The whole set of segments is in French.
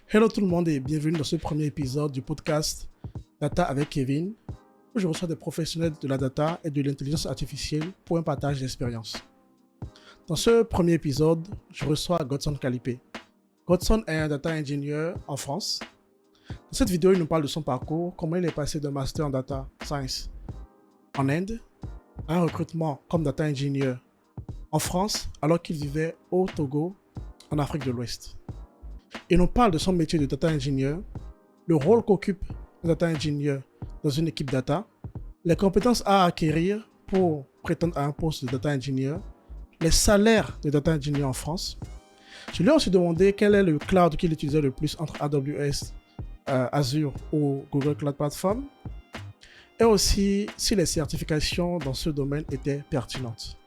Hello tout le monde et bienvenue dans ce premier épisode du podcast Data avec Kevin, où je reçois des professionnels de la data et de l'intelligence artificielle pour un partage d'expérience. Dans ce premier épisode, je reçois Godson Kalipé. Godson est un data engineer en France. Dans cette vidéo, il nous parle de son parcours, comment il est passé d'un master en data science en Inde à un recrutement comme data engineer en France alors qu'il vivait au Togo, en Afrique de l'Ouest. Il nous parle de son métier de data engineer, le rôle qu'occupe un data engineer dans une équipe data, les compétences à acquérir pour prétendre à un poste de data engineer, les salaires de data engineer en France. Je lui ai aussi demandé quel est le cloud qu'il utilisait le plus entre AWS, Azure ou Google Cloud Platform, et aussi si les certifications dans ce domaine étaient pertinentes.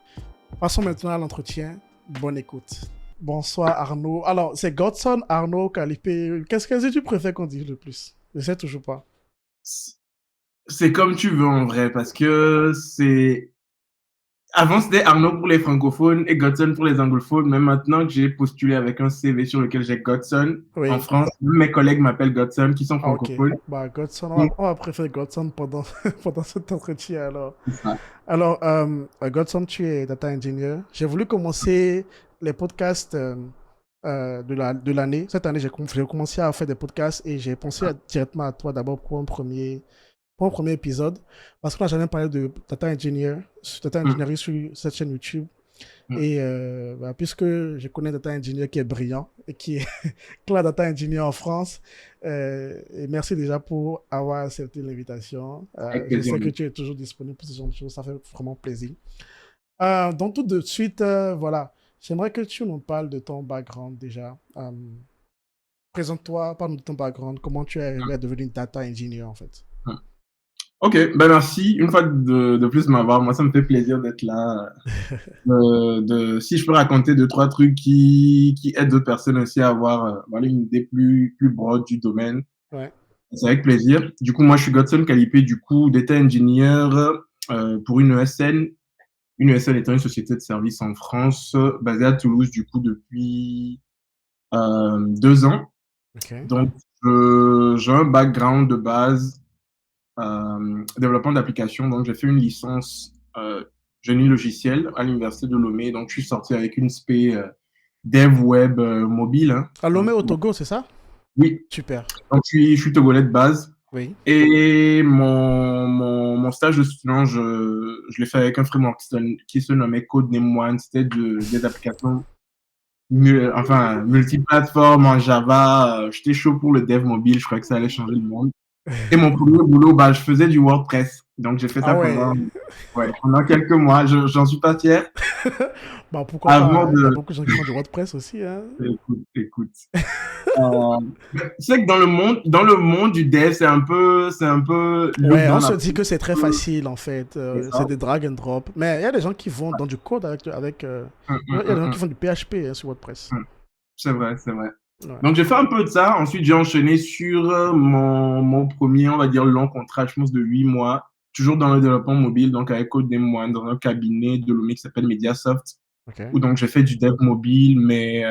Passons maintenant à l'entretien. Bonne écoute. Bonsoir Arnaud. Alors, c'est Godson, Arnaud, Kalipé. Qu'est-ce que tu préfères qu'on dise le plus? Je ne sais toujours pas. C'est comme tu veux en vrai, parce que c'est... Avant, c'était Arnaud pour les francophones et Godson pour les anglophones, mais maintenant que j'ai postulé avec un CV sur lequel j'ai Godson, en Oui. France, mes collègues m'appellent Godson, qui sont Ah, ok. francophones. Bah, Godson, Mm. on va préférer Godson pendant, pendant cet entretien alors. C'est ça. Alors, Godson, tu es data engineer. J'ai voulu commencer les podcasts de l'année. Cette année, j'ai commencé à faire des podcasts et j'ai pensé directement à toi d'abord pour un premier épisode parce qu'on n'a jamais parlé de data engineering sur cette chaîne YouTube. Mm. Et puisque je connais data engineer qui est brillant et qui est cloud data engineer en France, et merci déjà pour avoir accepté l'invitation. Avec Je plaisir. sais que tu es toujours disponible pour ce genre de choses, ça fait vraiment plaisir. Donc tout de suite, voilà, j'aimerais que tu nous parles de ton background déjà. Présente-toi, parle-nous de ton background, comment tu es arrivé à devenir data engineer en fait. Mm. Ok, ben merci. Une fois de plus de m'avoir, moi ça me fait plaisir d'être là. Si je peux raconter deux, trois trucs qui aident d'autres personnes aussi à avoir voilà, une idée plus broad du domaine. Ouais. C'est avec plaisir. Du coup, moi, je suis Godson Kalipé, du coup, data engineer pour une ESN. Une ESN étant une société de services en France, basée à Toulouse, du coup, depuis 2 ans. Ok. Donc, j'ai un background de base, développement d'applications. Donc, j'ai fait une licence génie logiciel à l'Université de Lomé. Donc, je suis sorti avec une spé dev web mobile. Hein. À Lomé Donc, au Togo, c'est ça? oui, Super. donc je suis togolais de base. Oui. Et mon stage de student, je l'ai fait avec un framework qui se nommait Codename One. C'était des applications multiplateformes en Java. J'étais chaud pour le dev mobile. Je croyais que ça allait changer le monde. Et mon premier boulot, bah, je faisais du WordPress. Donc, j'ai fait Ah ça ouais. pendant quelques mois. J'en suis pas fier. Bah pourquoi Avant pas? Il y a de... beaucoup de gens qui font du WordPress aussi, hein. Écoute. Tu sais que dans le monde du dev, c'est un peu le Ouais, on bon se après. dit que c'est très facile en fait. C'est C'est ça. des drag and drop. Mais il y a des gens qui vont dans du code il y a des gens qui font du PHP sur WordPress. C'est vrai, c'est vrai. Ouais. Donc, j'ai fait un peu de ça. Ensuite, j'ai enchaîné sur mon premier, on va dire, long contrat, je pense, de 8 mois, toujours dans le développement mobile, donc avec Codename One, dans un cabinet de Lomé qui s'appelle Mediasoft, Ok. où donc j'ai fait du dev mobile, mais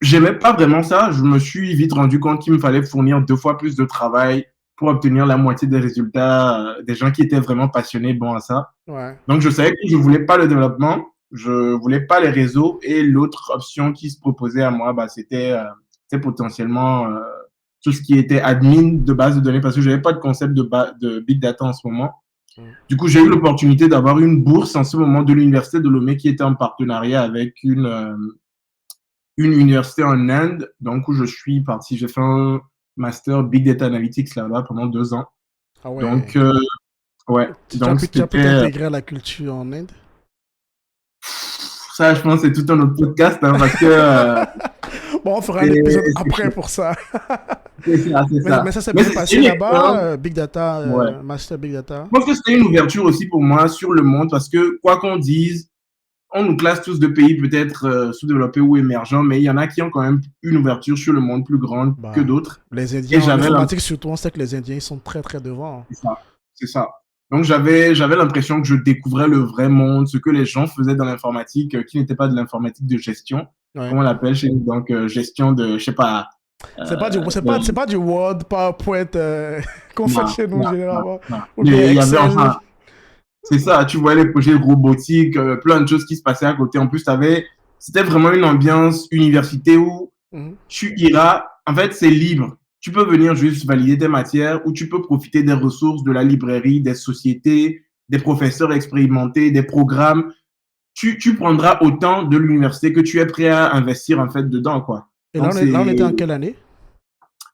j'aimais pas vraiment ça. Je me suis vite rendu compte qu'il me fallait fournir 2 fois plus de travail pour obtenir la moitié des résultats des gens qui étaient vraiment passionnés bon à ça. Ouais. Donc, je savais que je voulais pas le développement, je voulais pas les réseaux, et l'autre option qui se proposait à moi, bah, c'était potentiellement tout ce qui était admin de base de données, parce que je n'avais pas de concept de big data en ce moment. Mm. Du coup, j'ai eu l'opportunité d'avoir une bourse en ce moment de l'Université de Lomé qui était en partenariat avec une université en Inde, donc où je suis parti. J'ai fait un master Big Data Analytics là-bas pendant 2 ans. Ah ouais. Donc, ouais, donc Tu as pu c'était t'intégrer à la culture en Inde? ça, je pense, c'est tout un autre podcast hein, parce que Bon, on fera un épisode après c'est pour ça. ça, c'est ça. Mais ça s'est Mais bien c'est passé une expérience. là-bas, Big Data, Ouais. Master Big Data. Je pense que c'était une ouverture aussi pour moi sur le monde parce que, quoi qu'on dise, on nous classe tous de pays peut-être sous-développés ou émergents, mais il y en a qui ont quand même une ouverture sur le monde plus grande que Bah, d'autres. les Et Indiens, en j'avais informatique surtout, on sait que les Indiens ils sont très très devant. c'est ça. C'est ça. Donc, j'avais l'impression que je découvrais le vrai monde, ce que les gens faisaient dans l'informatique, qui n'était pas de l'informatique de gestion, Ouais. comme on l'appelle chez nous. Donc, gestion de, je sais pas, C'est pas du Word, PowerPoint qu'on fait Non, chez nous non, non, généralement. non. Ou bien Il y avait Excel. enfin, c'est ça, tu vois les projets robotiques, plein de choses qui se passaient à côté. En plus, c'était vraiment une ambiance université où Mhm. tu iras, en fait, c'est libre. Tu peux venir juste valider tes matières ou tu peux profiter des ressources de la librairie, des sociétés, des professeurs expérimentés, des programmes. Tu prendras autant de l'université que tu es prêt à investir, en fait, dedans, quoi. Et Donc, là, on était en quelle année?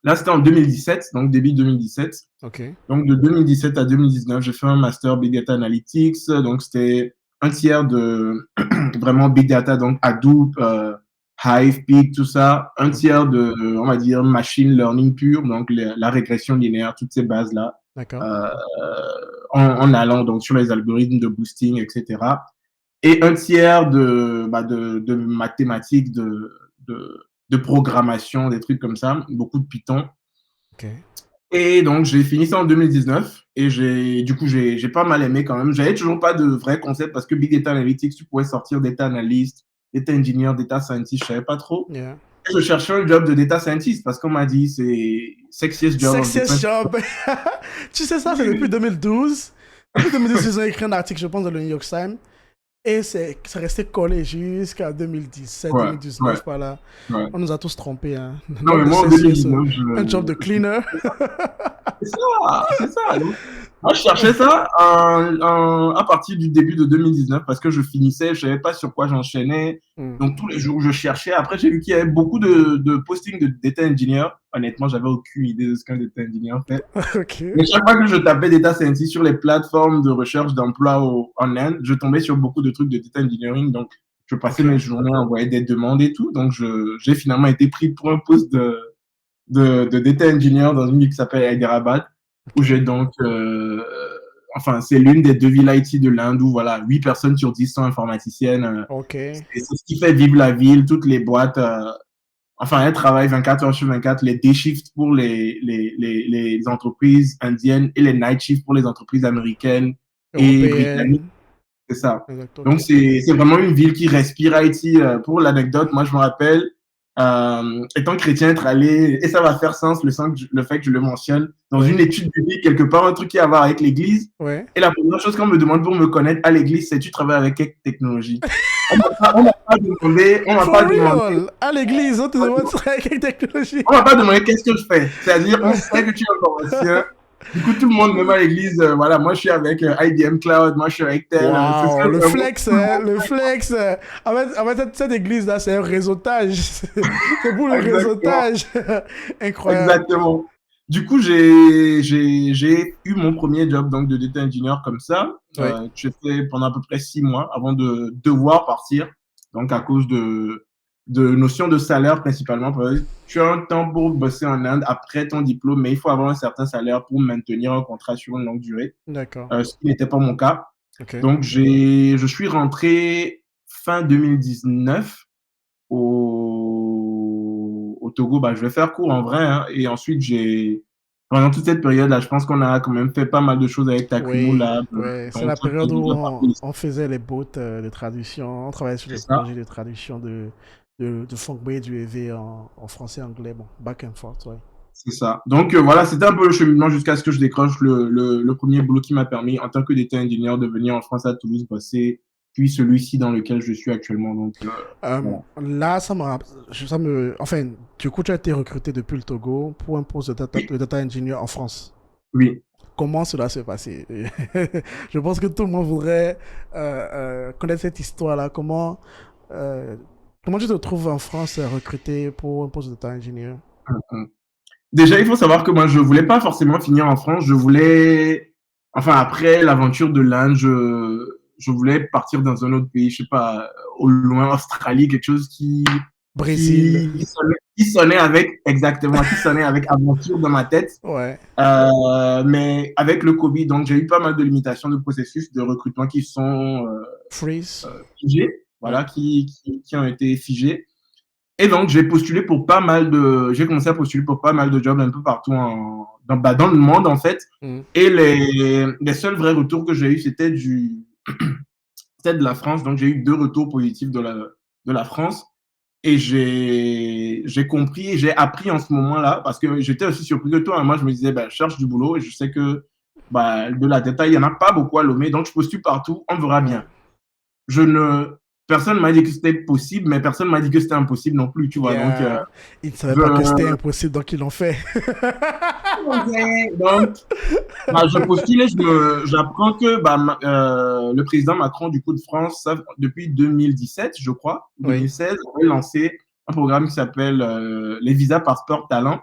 là, c'était en 2017, donc début 2017. Ok. Donc, de 2017 à 2019, j'ai fait un master Big Data Analytics. Donc, c'était un tiers de vraiment Big Data, donc Hadoop, Hive, Peak, tout ça. Un Ok. tiers de, on va dire, machine learning pur, donc la régression linéaire, toutes ces bases-là, D'accord. euh, en allant donc sur les algorithmes de boosting, etc. Et un tiers de mathématiques, de programmation, des trucs comme ça, beaucoup de Python. Ok. Et donc, j'ai fini ça en 2019 et du coup, j'ai pas mal aimé quand même. J'avais toujours pas de vrai concept parce que Big Data Analytics, tu pouvais sortir data analyst, data engineer, data scientist, je savais pas trop. Yeah. Et je cherchais un job de data scientist parce qu'on m'a dit c'est sexiest job of the Sexiest 20th. Job. Tu sais ça, c'est Oui, depuis oui. 2012. Depuis 2012, ils ont écrit un article, je pense, dans le New York Times. Et c'est resté collé jusqu'à 2017, Ouais, ouais, 2019, par là. ouais. On nous a tous trompés. Hein. Non, L'homme mais de moi en CCS, 2019, un job de cleaner. c'est ça, c'est ça. Donc, moi, je cherchais ça à partir du début de 2019 parce que je finissais, je savais pas sur quoi j'enchaînais. Hmm. Donc, tous les jours, je cherchais. Après, j'ai vu qu'il y avait beaucoup de postings de data engineer. Honnêtement, j'avais aucune idée de ce qu'un data engineer fait. Ok. Mais chaque fois que je tapais data scientist sur les plateformes de recherche d'emploi en Inde, je tombais sur beaucoup de trucs de data engineering. Donc, je passais Ok. mes journées à envoyer des demandes et tout. Donc, j'ai finalement été pris pour un poste de data engineer dans une ville qui s'appelle Hyderabad, où Ok. j'ai donc, enfin, c'est l'une des deux villes IT de l'Inde où, voilà, 8 personnes sur 10 sont informaticiennes. Ok. C'est ce qui fait vivre la ville, toutes les boîtes, enfin, elles travaillent 24 heures sur 24, les day shifts pour les entreprises indiennes et les night shifts pour les entreprises américaines et britanniques, Européenne. c'est ça. Exact. Donc, Ok. c'est vraiment une ville qui respire Haïti. Pour l'anecdote, moi, je me rappelle, étant chrétien, être allé, et ça va faire sens le fait que je le mentionne, dans une Ouais. étude biblique, quelque part, un truc qui a à voir avec l'église. Ouais. Et la première chose qu'on me demande pour me connaître à l'église, c'est tu travailles avec quelle technologie? On m'a pas For demandé, real. À l'église, on te demande quelle technologie. on m'a pas demandé qu'est-ce que je fais. C'est-à-dire, on sait que tu es informaticien. Du coup, tout le monde, même à l'église, voilà, moi je suis avec IBM Cloud, moi je suis avec tel. C'est Waouh, le vraiment flex, tout le hein, monde. le flex. En fait, cette église-là, c'est un réseautage. C'est pour le Exactement. réseautage. Incroyable. Exactement. Du coup, j'ai eu mon premier job donc, de data engineer comme ça. Oui, J'ai fait pendant à peu près 6 mois avant de devoir partir. Donc, à cause de notions de salaire principalement. Tu as un temps pour bosser en Inde après ton diplôme, mais il faut avoir un certain salaire pour maintenir un contrat sur une longue durée, d'accord. ce qui n'était pas mon cas. Ok. Donc, je suis rentré fin 2019 au Togo. Bah, je vais faire court en vrai, hein. Et ensuite, pendant toute cette période-là, je pense qu'on a quand même fait pas mal de choses avec Takumu Oui, Lab. ouais. C'est Donc, la ça, période c'est où déjà parti. on faisait les bots de traduction. On travaillait sur C'est les ça. projets de traduction de Funkbay et du EV en français et anglais. Bon, back and forth, ouais. C'est ça. Donc, voilà, c'était un peu le cheminement jusqu'à ce que je décroche le premier boulot qui m'a permis, en tant que data engineer, de venir en France à Toulouse bosser, puis celui-ci dans lequel je suis actuellement. Donc, voilà. Là, enfin, du coup, tu as été recruté depuis le Togo pour un poste Oui, de data engineer en France. oui. Comment cela s'est passé? Je pense que tout le monde voudrait connaître cette histoire-là. Comment tu te trouves en France recruté pour un poste de data engineer? Déjà, il faut savoir que moi, je voulais pas forcément finir en France. Je voulais, enfin, après l'aventure de l'Inde, je voulais partir dans un autre pays, je sais pas, au loin, Australie, quelque chose Brésil. qui sonnait avec, exactement, qui sonnait avec aventure dans ma tête. Ouais. Mais avec le Covid, donc j'ai eu pas mal de limitations de processus de recrutement qui sont Freeze. figés, Ouais. voilà, qui ont été figés. Et donc, j'ai commencé à postuler pour pas mal de jobs un peu partout dans le monde, en fait. Mm. Et les seuls vrais retours que j'ai eu, c'était de la France. Donc, j'ai eu 2 retours positifs de la France. Et j'ai compris et j'ai appris en ce moment-là, parce que j'étais aussi surpris que toi. Moi, je me disais, ben, je cherche du boulot et je sais que bah, de la data, il n'y en a pas beaucoup à Lomé, donc je postule partout, on verra Ouais. bien. Je ne... Personne m'a dit que c'était possible, mais personne m'a dit que c'était impossible non plus, tu vois. Donc, Yeah. Ils ne savaient pas que c'était je... impossible, donc ils l'ont fait. donc bah, je postule et j'apprends que le président Macron du coup de France, ça, depuis 2017, je crois, ou Oui. 2016, a lancé un programme qui s'appelle les visas passeport talent.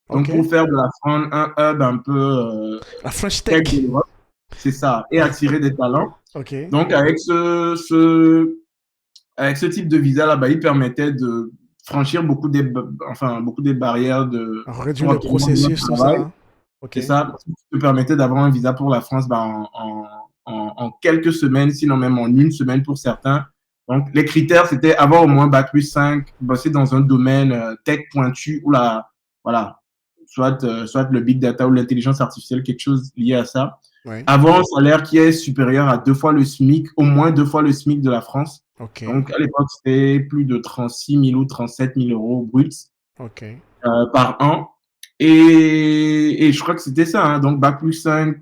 Ok. Donc pour faire de la France un hub un peu La French tech Tech. de l'Europe, c'est ça, et attirer des talents. Ok. Donc avec ce type de visa là, bah, il permettait de franchir beaucoup des barrières Réduire pour le obtenir un processus, tout travail. ça. Ok. C'est ça, qui te permettait d'avoir un visa pour la France bah, en quelques semaines, sinon même en une semaine pour certains. Donc, les critères, c'était avoir au moins Bac+5, bosser dans un domaine tech pointu ou voilà, soit le big data ou l'intelligence artificielle, quelque chose lié à ça. Oui. Avoir un salaire qui est supérieur à 2 fois le SMIC, au moins 2 fois le SMIC de la France. Ok. Donc, à l'époque, c'était plus de 36 000 ou 37 000 euros bruts Ok. par an. Et je crois que c'était ça. Hein. Donc, Bac+5,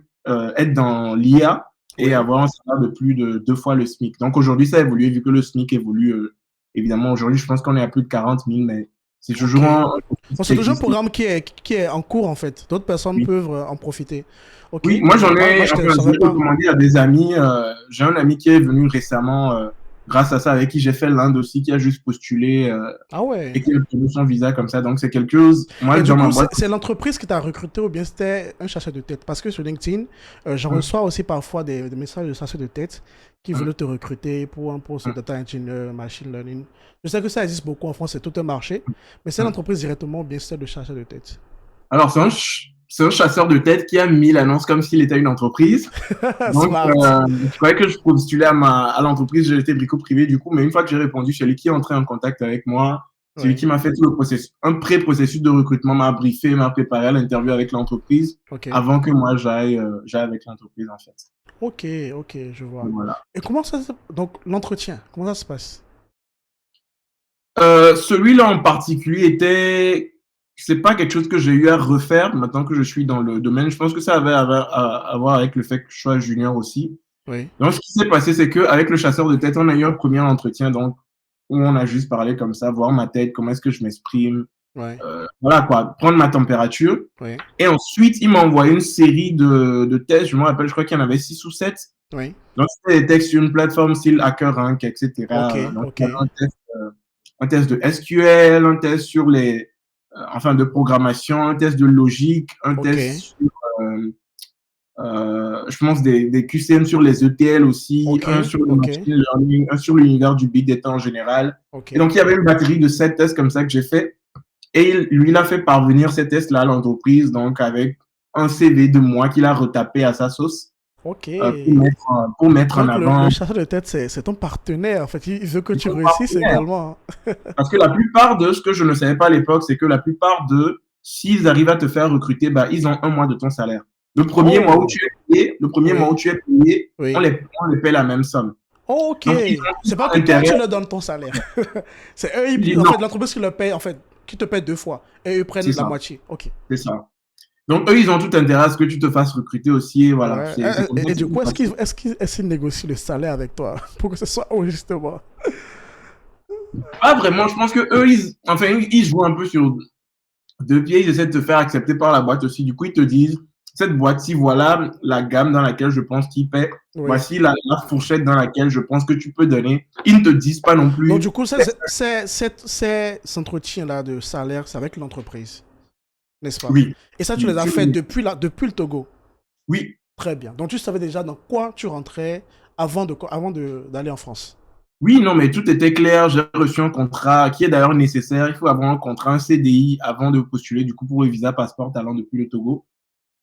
être dans l'IA et Oui. avoir un salaire de plus de 2 fois le SMIC. Donc, aujourd'hui, ça a évolué vu que le SMIC évolue. Évidemment, aujourd'hui, je pense qu'on est à plus de 40 000, mais c'est Ok. toujours un Bon, qui c'est toujours un existe. programme qui est en cours, en fait. D'autres personnes Oui. peuvent en profiter. Ok. Oui, moi, Moi, je ne enfin, je savais l'ai pas. recommandé à des amis. J'ai un ami qui est venu récemment, grâce à ça, avec qui j'ai fait l'Inde aussi, qui a juste postulé Ah ouais. et qui a obtenu son visa comme ça. Donc, c'est quelque chose. Moi, Et du dans ma coup, boîte, c'est l'entreprise qui t'a recruté ou bien c'était un chasseur de tête? Parce que sur LinkedIn, j'en reçois aussi parfois des messages de chasseurs de tête qui veulent te recruter pour un poste de data engineer, machine learning. Je sais que ça existe beaucoup en France, c'est tout un marché, mais c'est l'entreprise directement ou bien c'est le chasseur de tête? alors, c'est un chasseur de tête qui a mis l'annonce comme s'il était une entreprise. Donc, Smart. je croyais que je postulais à l'entreprise, j'ai été brico privé du coup, mais une fois que j'ai répondu, c'est lui qui est entré en contact avec moi. C'est lui Oui. qui m'a fait tout le processus, un pré-processus de recrutement, m'a briefé, m'a préparé à l'interview avec l'entreprise Ok. avant que moi j'aille avec l'entreprise en fait. Ok, ok, je vois. Donc, voilà. Et comment ça se... Donc, l'entretien, comment ça se passe? Celui-là en particulier c'est pas quelque chose que j'ai eu à refaire maintenant que je suis dans le domaine. Je pense que ça avait à voir avec le fait que je sois junior aussi. Oui. Donc, ce qui s'est passé, c'est qu'avec le chasseur de tête, on a eu un premier entretien, donc, où on a juste parlé comme ça, voir ma tête, comment est-ce que je m'exprime, Ouais. voilà quoi, prendre ma température. Oui. Et ensuite, il m'a envoyé une série de tests, je me rappelle, je crois qu'il y en avait 6 ou 7. Oui. Donc, c'était des tests sur une plateforme style HackerRank, Ok, etc. Donc, ok. il y avait un test de SQL, un test sur enfin, de programmation, un test de logique, un Ok. test sur, je pense, des QCM sur les ETL aussi, Ok. un sur le Ok. machine learning, un sur l'univers du big data en général. Et Ok. donc, il y avait une batterie de 7 tests comme ça que j'ai fait. Et lui, il a fait parvenir ces tests-là à l'entreprise, donc avec un CV de moi qu'il a retapé à sa sauce Ok. pour mettre en Donc, avant le chasseur de tête, c'est ton partenaire. En fait, il veut que tu mon réussisses partenaire. également. Parce que la plupart de ce que je ne savais pas à l'époque, c'est que la plupart de, s'ils arrivent à te faire recruter, bah, ils ont 1 mois de ton salaire. Le premier mois où Oh, tu es payé, le premier mois oui, où tu es payé, oui. on les paie la même somme. Oh, ok. Donc, ils C'est pas ont que toi, intérêt. tu leur donnes ton salaire. C'est eux, en Non, fait, l'entreprise qui le paye, en fait, qui te paye deux fois. Et eux c'est prennent la ça. moitié. Ok. C'est ça. Donc, eux, ils ont tout intérêt à ce que tu te fasses recruter aussi. Et voilà. Ouais. C'est comme ça Et que ça du coup, se passe. est-ce qu'ils négocient le salaire avec toi pour que ce soit haut, justement? Pas vraiment. Je pense que eux, enfin, ils jouent un peu sur 2 pieds. Ils essaient de te faire accepter par la boîte aussi. Du coup, ils te disent, cette boîte-ci, voilà la gamme dans laquelle je pense qu'ils paient. Oui. Voici la fourchette dans laquelle je pense que tu peux donner. Ils ne te disent pas non Donc, plus. du coup, ces entretiens-là de salaire, c'est avec l'entreprise, n'est-ce pas? Oui. Et ça, tu les as fait depuis le Togo. Oui. Très bien. Donc, tu savais déjà dans quoi tu rentrais avant d'aller en France. Oui, non, mais tout était clair. J'ai reçu un contrat qui est d'ailleurs nécessaire. Il faut avoir un contrat, un CDI avant de postuler, du coup, pour le visa passeport talent depuis le Togo.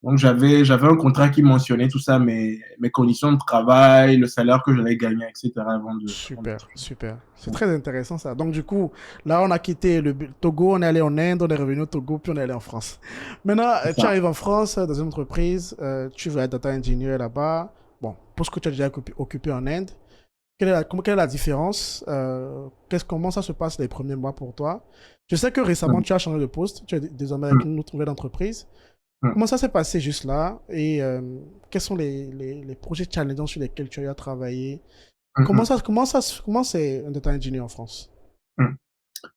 Donc, j'avais un contrat qui mentionnait tout ça, mes conditions de travail, le salaire que j'allais gagner, etc. avant de Super, postuler. super. C'est très intéressant ça. Donc du coup, là on a quitté le Togo, on est allé en Inde, on est revenu au Togo, puis on est allé en France. Maintenant, C'est tu ça. arrives en France dans une entreprise, tu veux être data engineer là-bas. Bon, pour ce que tu as déjà occupé en Inde, quelle est la différence? Comment ça se passe les premiers mois pour toi? Je sais que récemment, tu as changé de poste. Tu es désormais avec une autre nouvelle entreprise. Comment ça s'est passé juste là? Et quels sont les projets challengeants sur lesquels tu as travaillé? Comment c'est un data engineer en France?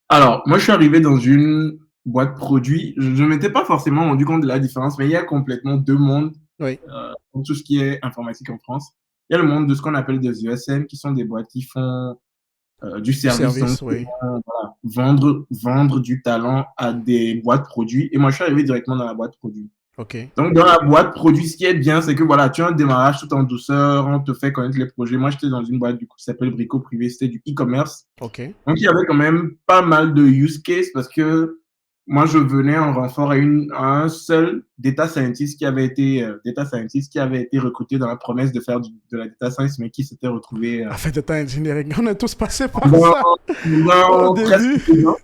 Alors, moi, je suis arrivé dans une boîte produit. Je ne m'étais pas forcément rendu compte de la différence, mais il y a complètement deux mondes Oui, pour tout ce qui est informatique en France. Il y a le monde de ce qu'on appelle des ESN, qui sont des boîtes qui font du du service, donc service, oui. voilà, vendre du talent à des boîtes produits. Et moi, je suis arrivé directement dans la boîte produit. Ok, Donc, dans la boîte produit, ce qui est bien, c'est que voilà, tu as un démarrage tout en douceur, on te fait connaître les projets. Moi, j'étais dans une boîte du coup, qui s'appelle Brico Privé, c'était du e-commerce. ok. Donc, il y avait quand même pas mal de use cases parce que moi, je venais en renfort à un seul data scientist qui avait été recruté dans la promesse de faire de la data science, mais qui s'était retrouvé En fait, data engineering, on est tous passés par pendant, ça au pendant presque début. 2 ans.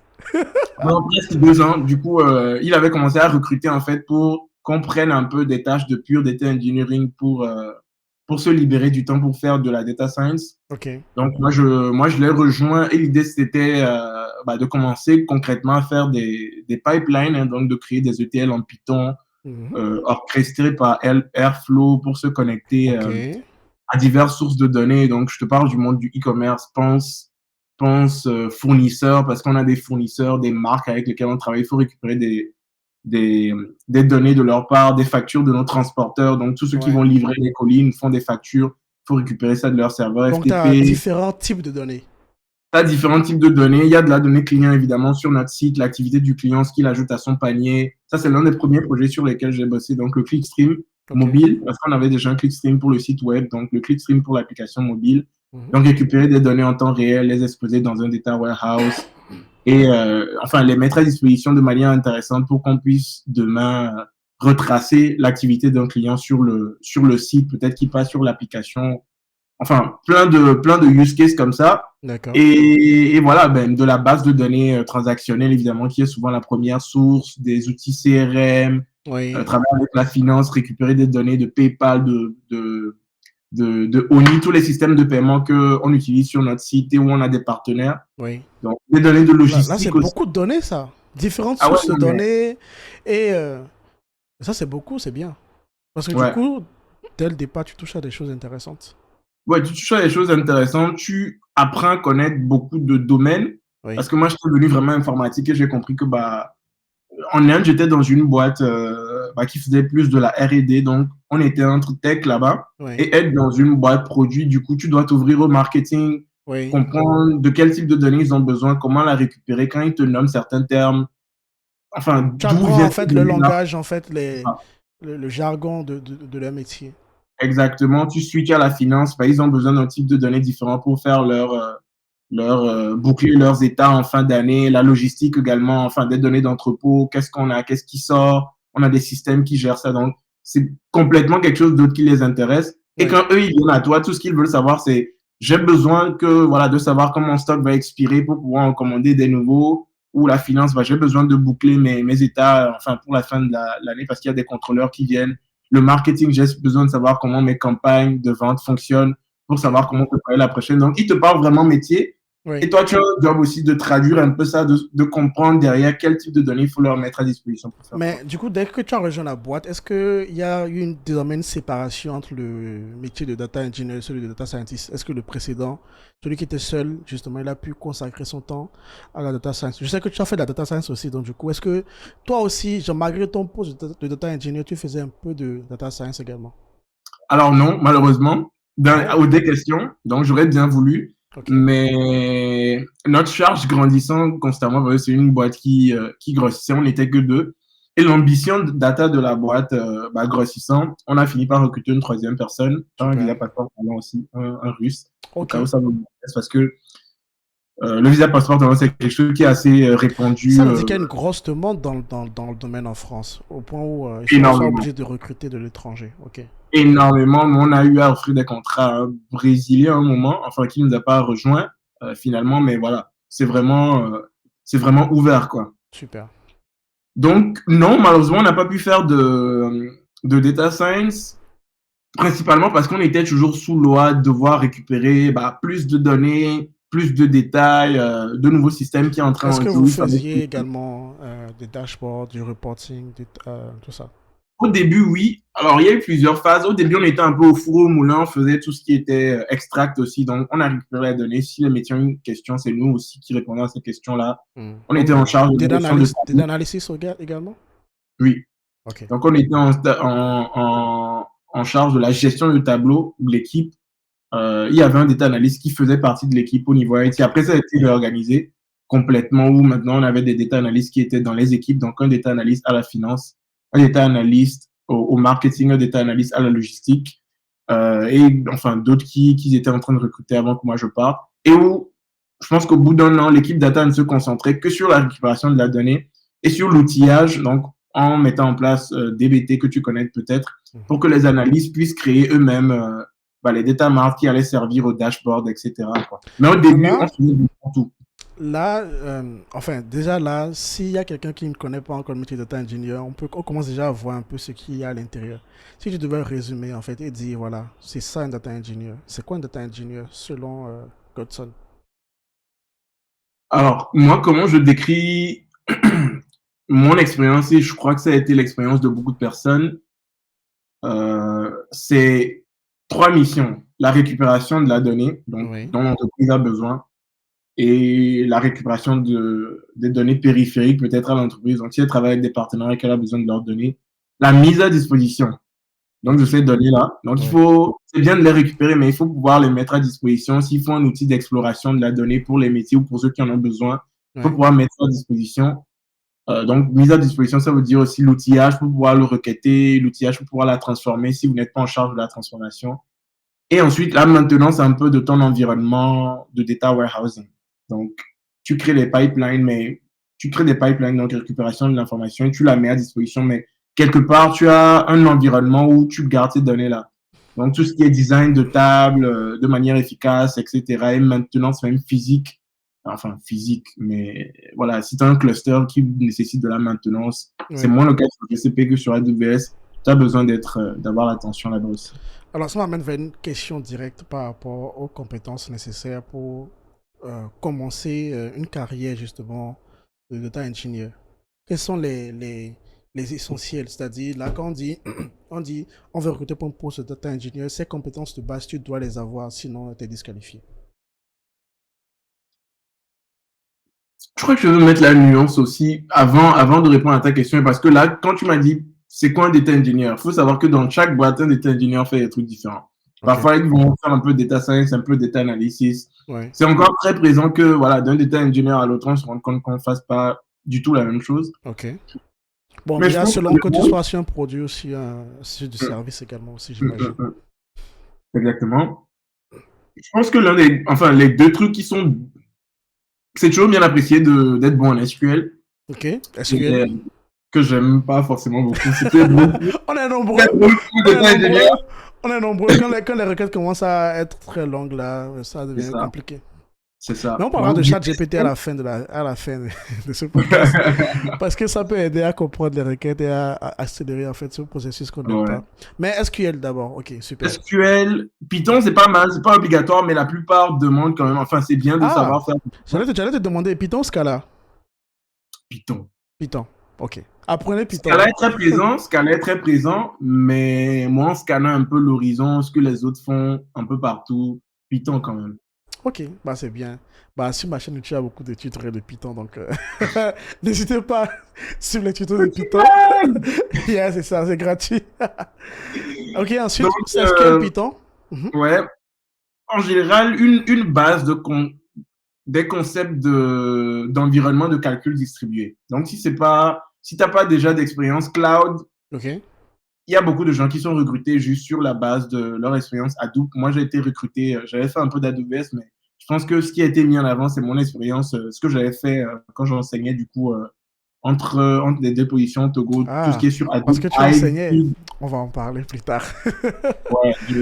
Pendant presque 2 ans. Du coup, il avait commencé à recruter en fait pour qu'on prenne un peu des tâches de pure data engineering pour se libérer du temps pour faire de la data science. Ok. Donc, moi, je l'ai rejoint et l'idée, c'était de commencer concrètement à faire des pipelines, hein, donc de créer des ETL en Python, Mhm. orchestrés par Airflow pour se connecter Ok. à diverses sources de données. Donc, je te parle du monde du e-commerce, pense fournisseurs, parce qu'on a des fournisseurs, des marques avec lesquelles on travaille. Il faut récupérer des, des données de leur part, des factures de nos transporteurs. Donc, tous ceux qui Ouais. vont livrer les colis nous font des factures. Il faut récupérer ça de leur serveur Donc, tu as FTP. différents types de données. Tu as différents types de données. Il y a de la donnée client, évidemment, sur notre site, l'activité du client, ce qu'il ajoute à son panier. Ça, c'est l'un des premiers projets sur lesquels j'ai bossé. Donc, le clickstream Ok. mobile, parce qu'on avait déjà un clickstream pour le site web, donc le clickstream pour l'application mobile. Mhm. Donc, récupérer des données en temps réel, les exposer dans un data warehouse et enfin les mettre à disposition de manière intéressante pour qu'on puisse demain retracer l'activité d'un client sur le site, peut-être qu'il passe sur l'application, enfin plein de use cases comme ça. D'accord. Et voilà, ben, de la base de données transactionnelle, évidemment, qui est souvent la première source, des outils CRM, Oui. travailler avec la finance, récupérer des données de PayPal, de Oni, tous les systèmes de paiement qu'on utilise sur notre site et où on a des partenaires. Oui. Donc, des données de Là, c'est logistique aussi. beaucoup de données, ça. Différentes Ah ouais, sources de non, mais données. Et ça, c'est beaucoup, c'est bien. Parce que du ouais. coup, dès le départ, tu touches à des choses intéressantes. Ouais, tu touches à des choses intéressantes, tu apprends à connaître beaucoup de domaines. Oui. Parce que moi, je suis devenu vraiment informatique et j'ai compris que en Inde, j'étais dans une boîte qui faisait plus de la R&D. Donc, on était entre tech là-bas Oui. et être dans une boîte produit. Du coup, tu dois t'ouvrir au marketing, Oui. comprendre de quel type de données ils ont besoin, comment la récupérer, quand ils te nomment certains termes, enfin, Tu d'où apprends vient en cette fait le donnée-là. langage, en fait, le jargon de leur métier. Exactement. Tu switches à la finance. Ils ont besoin d'un type de données différent pour faire boucler leurs états en fin d'année, la logistique également, enfin des données d'entrepôt, qu'est-ce qu'on a, qu'est-ce qui sort, on a des systèmes qui gèrent ça. Donc, c'est complètement quelque chose d'autre qui les intéresse. Et Oui. quand eux, ils viennent à toi, tout ce qu'ils veulent savoir, c'est j'ai besoin de savoir comment mon stock va expirer pour pouvoir en commander des nouveaux, ou la finance, j'ai besoin de boucler mes états, enfin, pour la fin de l'année parce qu'il y a des contrôleurs qui viennent. Le marketing, j'ai besoin de savoir comment mes campagnes de vente fonctionnent pour Ok. savoir comment préparer la prochaine. Donc, ils te parlent vraiment métier. Et Oui. toi, tu as un job aussi de traduire un peu ça, de comprendre derrière quel type de données il faut leur mettre à disposition pour faire Mais quoi. du coup, dès que tu as rejoint la boîte, est-ce qu'il y a eu désormais une séparation entre le métier de data engineer et celui de data scientist? Est-ce que le précédent, celui qui était seul, justement, il a pu consacrer son temps à la data science? Je sais que tu as fait de la data science aussi, donc du coup, est-ce que toi aussi, genre, malgré ton poste de data engineer, tu faisais un peu de data science également? Alors non, malheureusement, Ah ouais? aux des questions, donc j'aurais bien voulu, Ok. mais notre charge grandissant constamment, c'est une boîte qui grossissait, on n'était que deux. Et l'ambition de data de la boîte grossissant, on a fini par recruter une troisième personne, un visa Super. passeport talent aussi, un russe, au Ok. cas où ça vous intéresse, parce que le visa passeport talent, c'est quelque chose qui est assez Ça répandu veut dire qu'il y a une grosse demande dans le domaine en France, au point où ils sont énormément. obligés de recruter de l'étranger. Ok. Énormément. Nous, on a eu à offrir des contrats à un Brésilien à un moment, enfin, qui ne nous a pas rejoint finalement, mais voilà, c'est vraiment ouvert, quoi. Super. Donc, non, malheureusement, on n'a pas pu faire de data science. principalement parce qu'on était toujours sous loi de devoir récupérer plus de données, plus de détails, de nouveaux systèmes qui entraient Est-ce en que jeu. vous faisiez également des dashboards, du reporting, tout ça? Au début, oui. Alors, il y a eu plusieurs phases. Au début, on était un peu au four au moulin. On faisait tout ce qui était extract aussi. Donc, on a récupéré les données. Si les métiers ont une question, c'est nous aussi qui répondons à ces questions-là. On était en charge de la gestion de Data analysis également? Oui. Ok. Donc, on était en charge de la gestion du tableau de l'équipe. Il y avait un data analyst qui faisait partie de l'équipe au niveau IT. Après, ça a été réorganisé complètement où maintenant, on avait des data analysts qui étaient dans les équipes. Donc, un data analyst à la finance, un data analyst au marketing, un data analyst à la logistique, et enfin, d'autres qui étaient en train de recruter avant que moi je parte. Et où, je pense qu'au bout d'un an, l'équipe data ne se concentrait que sur la récupération de la donnée et sur l'outillage, donc en mettant en place DBT que tu connais peut-être, pour que les analystes puissent créer eux-mêmes les data marts qui allaient servir au dashboard, etc. Quoi. Mais au début, on faisait tout. Là, enfin, déjà là, s'il y a quelqu'un qui ne connaît pas encore le métier de data engineer, on commence déjà à voir un peu ce qu'il y a à l'intérieur. Si tu devais résumer, en fait, et dire, voilà, c'est ça un data engineer. C'est quoi un data engineer selon Godson? Alors, moi, comment je décris mon expérience, et je crois que ça a été l'expérience de beaucoup de personnes, c'est 3 missions. La récupération de la donnée, donc, Oui. dont l'entreprise a besoin, et la récupération des données périphériques peut-être à l'entreprise. Donc, si elle travaille avec des partenaires et qu'elle a besoin de leurs données, la mise à disposition. Donc, de ces données-là. Donc, c'est bien de les récupérer, mais il faut pouvoir les mettre à disposition. S'il faut un outil d'exploration de la donnée pour les métiers ou pour ceux qui en ont besoin, il faut pouvoir mettre ça à disposition. Donc, mise à disposition, ça veut dire aussi l'outillage pour pouvoir le requêter, l'outillage pour pouvoir la transformer si vous n'êtes pas en charge de la transformation. Et ensuite, la maintenance un peu de ton environnement de data warehousing. Donc, tu crées des pipelines, donc récupération de l'information et tu la mets à disposition, mais quelque part, tu as un environnement où tu gardes ces données-là. Donc, tout ce qui est design de table, de manière efficace, etc. et maintenance même physique, enfin physique, mais voilà, si tu as un cluster qui nécessite de la maintenance, c'est moins le cas sur GCP que sur AWS, tu as besoin d'avoir l'attention là-bas aussi. Alors, ça m'amène vers une question directe par rapport aux compétences nécessaires pour commencer une carrière justement de data engineer. Quels sont les essentiels? C'est-à-dire, là, quand on veut recruter pour un poste de data engineer, ces compétences de base, tu dois les avoir, sinon tu es disqualifié. Je crois que je veux mettre la nuance aussi avant de répondre à ta question, parce que là, quand tu m'as dit c'est quoi un data engineer, il faut savoir que dans chaque boîte, un data engineer fait des trucs différents. Parfois, ils vont faire un peu de data science, un peu de data analysis. C'est encore très présent que, voilà, d'un data engineer à l'autre, on se rend compte qu'on ne fasse pas du tout la même chose. Ok. Bon, mais déjà, selon que tu sois sur un produit aussi, sur du service également aussi, j'imagine. Exactement. Je pense que les deux trucs qui sont... C'est toujours bien apprécié d'être bon en SQL. Ok, SQL. Que j'aime pas forcément beaucoup. On est nombreux. On est nombreux. Quand les requêtes commencent à être très longues, là, ça devient compliqué. C'est ça. Mais on parlera de ChatGPT à la fin de ce podcast. Parce que ça peut aider à comprendre les requêtes et à accélérer en fait ce processus qu'on n'aime pas. Mais SQL d'abord, ok, super. SQL, Python, c'est pas mal, c'est pas obligatoire, mais la plupart demandent quand même. Enfin, c'est bien de savoir faire. J'allais te demander Python, Scala. Python, ok. Apprenez Python. Scala est très présent, mais moi, en scannant un peu l'horizon, ce que les autres font un peu partout, Python quand même. Ok, c'est bien. Sur ma chaîne YouTube, il y a beaucoup de tutoriels de Python, donc n'hésitez pas sur les tutos de Python. C'est ça, c'est gratuit. Ok, ensuite, SQL Python. Ouais. En général, une base des concepts d'environnement de calcul distribué. Donc, si t'as pas déjà d'expérience cloud, il y a beaucoup de gens qui sont recrutés juste sur la base de leur expérience Hadoop. Moi, j'ai été recruté, j'avais fait un peu d'AWS, mais je pense que ce qui a été mis en avant, c'est mon expérience, ce que j'avais fait quand j'enseignais, du coup, entre les deux positions, Togo, tout ce qui est sur Hadoop. Parce que tu enseignais, on va en parler plus tard.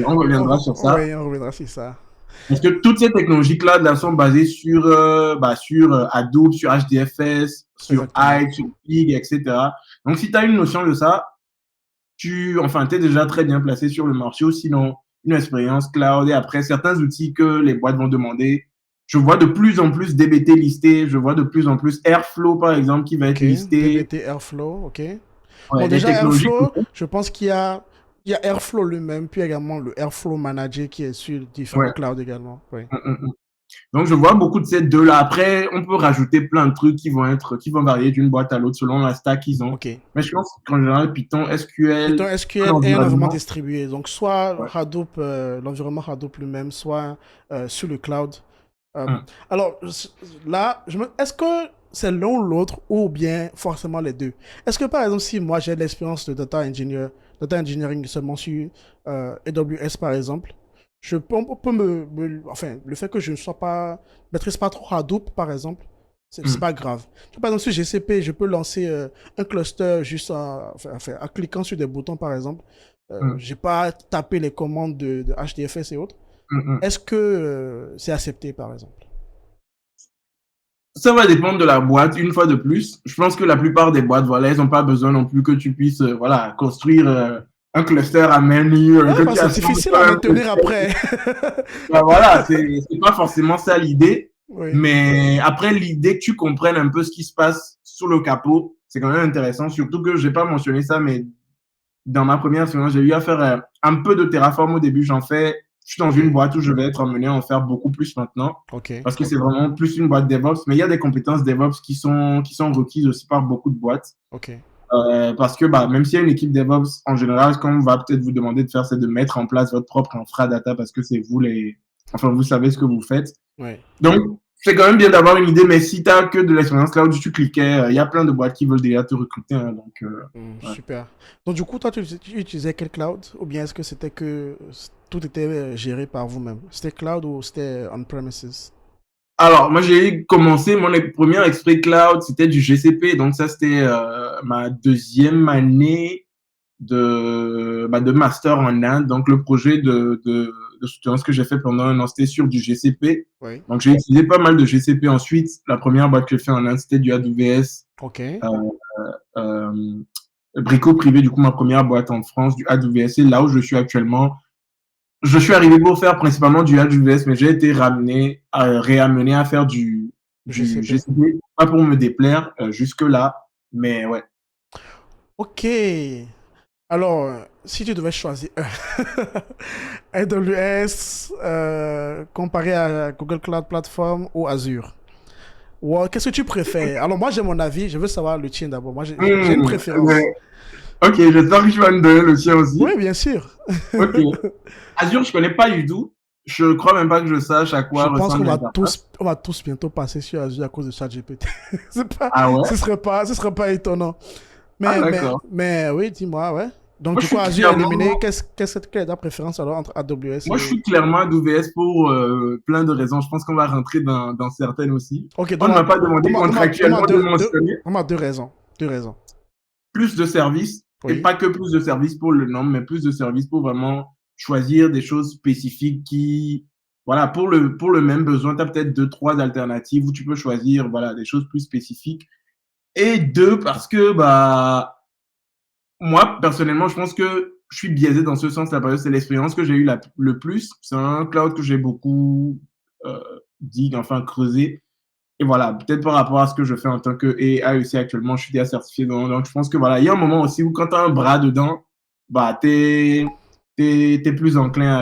On reviendra sur ça. Oui, on reviendra sur ça. Parce que toutes ces technologies cloud là sont basées sur Hadoop, sur HDFS, sur Hive, sur Pig, etc. Donc, si tu as une notion de ça, enfin, t'es déjà très bien placé sur le marché, ou sinon, une expérience cloud, et après, certains outils que les boîtes vont demander. Je vois de plus en plus DBT listé, je vois de plus en plus Airflow, par exemple, qui va être Ok, listé. DBT Airflow, ok. Bon, Ouais, des déjà, technologies. Airflow, je pense il y a Airflow lui-même, puis également le Airflow Manager qui est sur différents Ouais. clouds également. Oui. Donc, je vois beaucoup de ces deux-là. Après, on peut rajouter plein de trucs qui vont varier d'une boîte à l'autre selon la stack qu'ils ont. Ok. Mais je pense qu'en général, Python, Python SQL, un SQL est un environnement environnement. distribué. Donc, soit Ouais. Hadoop, l'environnement Hadoop lui-même, soit sur le cloud. Euh, Hum, alors, là, est-ce que c'est l'un ou l'autre ou bien forcément les deux? Est-ce que par exemple, si moi j'ai de l'expérience de data engineering seulement sur AWS par exemple, on peut enfin, le fait que je ne maîtrise pas trop Hadoop par exemple, c'est hum, pas grave. Par exemple, sur GCP, je peux lancer un cluster juste en cliquant sur des boutons par exemple. hum, J'ai pas tapé les commandes de HDFS et autres. hum. Est-ce que c'est accepté par exemple? Ça va dépendre de la boîte, une fois de plus. Je pense que la plupart des boîtes, voilà, elles n'ont pas besoin non plus que tu puisses, voilà, construire un cluster à main nue, Ouais, que tu c'est assembles difficile à un maintenir cluster. après. Ben voilà, c'est pas forcément ça l'idée. Oui. Mais après, l'idée que tu comprennes un peu ce qui se passe sous le capot, c'est quand même intéressant. Surtout que je n'ai pas mentionné ça, mais dans ma première expérience, j'ai eu à faire un peu de Terraform au début. J'en fais, je suis dans une Ok. boîte où je vais être amené à en faire beaucoup plus maintenant Ok. parce que c'est vraiment plus une boîte DevOps. Mais il y a des compétences DevOps qui sont requises aussi par beaucoup de boîtes. Ok. Parce que bah, même s'il y a une équipe DevOps, en général, ce qu'on va peut-être vous demander de faire, c'est de mettre en place votre propre infra data parce que c'est vous enfin, vous savez ce que vous faites. Ouais. Donc, c'est quand même bien d'avoir une idée, mais si tu n'as que de l'expérience cloud, tu cliquais, il y a plein de boîtes qui veulent déjà te recruter. Hein, donc, ouais. Super. Donc, du coup, toi, tu utilisais quel cloud? Ou bien est-ce que c'était que tout était géré par vous-même? C'était cloud ou c'était on-premises? Alors, moi, j'ai commencé mon premier expert cloud, c'était du GCP. Donc, ça, c'était ma deuxième année de master en Inde. Donc, le projet de soutenance que j'ai fait pendant un an, c'était sur du GCP. Oui. Donc, j'ai utilisé pas mal de GCP. Ensuite, la première boîte que j'ai fait en Inde, c'était du AWS. Ok. Euh, euh, Brico privé, du coup, ma première boîte en France, du AWS. Et là où je suis actuellement, je suis arrivé pour faire principalement du AWS, mais j'ai été réamené à faire du GCP. GCP, pas pour me déplaire jusque-là, mais ouais. Ok. Alors, si tu devais choisir AWS comparé à Google Cloud Platform ou Azure, qu'est-ce que tu préfères? Alors, moi, j'ai mon avis. Je veux savoir le tien d'abord. Moi, j'ai une préférence. Ouais. Ok, j'espère que je vais me donner le tien Oui, aussi. bien sûr. Ok. Azure, je connais pas du tout. Je crois même pas que je sache à Je quoi pense ressemble l'interface. on va tous bientôt passer sur Azure à cause de ChatGPT. Ah ouais? Ce serait pas étonnant. Ah d'accord. Mais oui, dis-moi, ouais. Donc, Moi, du je coup, suis Azure éliminé, clairement, quelle est ta préférence alors entre AWS moi, je et... suis clairement AWS pour plein de raisons. Je pense qu'on va rentrer dans certaines aussi. Ok, On ne m'a pas demandé contractuellement de mentionner. donne-moi deux raisons. Deux raisons. Plus de services, et Oui. pas que plus de services pour le nom, mais plus de services pour vraiment choisir des choses spécifiques qui, voilà, pour le même besoin, tu as peut-être deux, trois alternatives où tu peux choisir, voilà, des choses plus spécifiques. Et deux, parce que, bah, moi, personnellement, je pense que je suis biaisé dans ce sens-là, parce que c'est l'expérience que j'ai eu le plus. C'est un cloud que j'ai beaucoup dit, enfin, creusé. Et voilà, peut-être par rapport à ce que je fais en tant que AI aussi actuellement, je suis déjà certifié. Donc, je pense que voilà, il y a un moment aussi où quand tu as un bras dedans, bah, t'es plus enclin à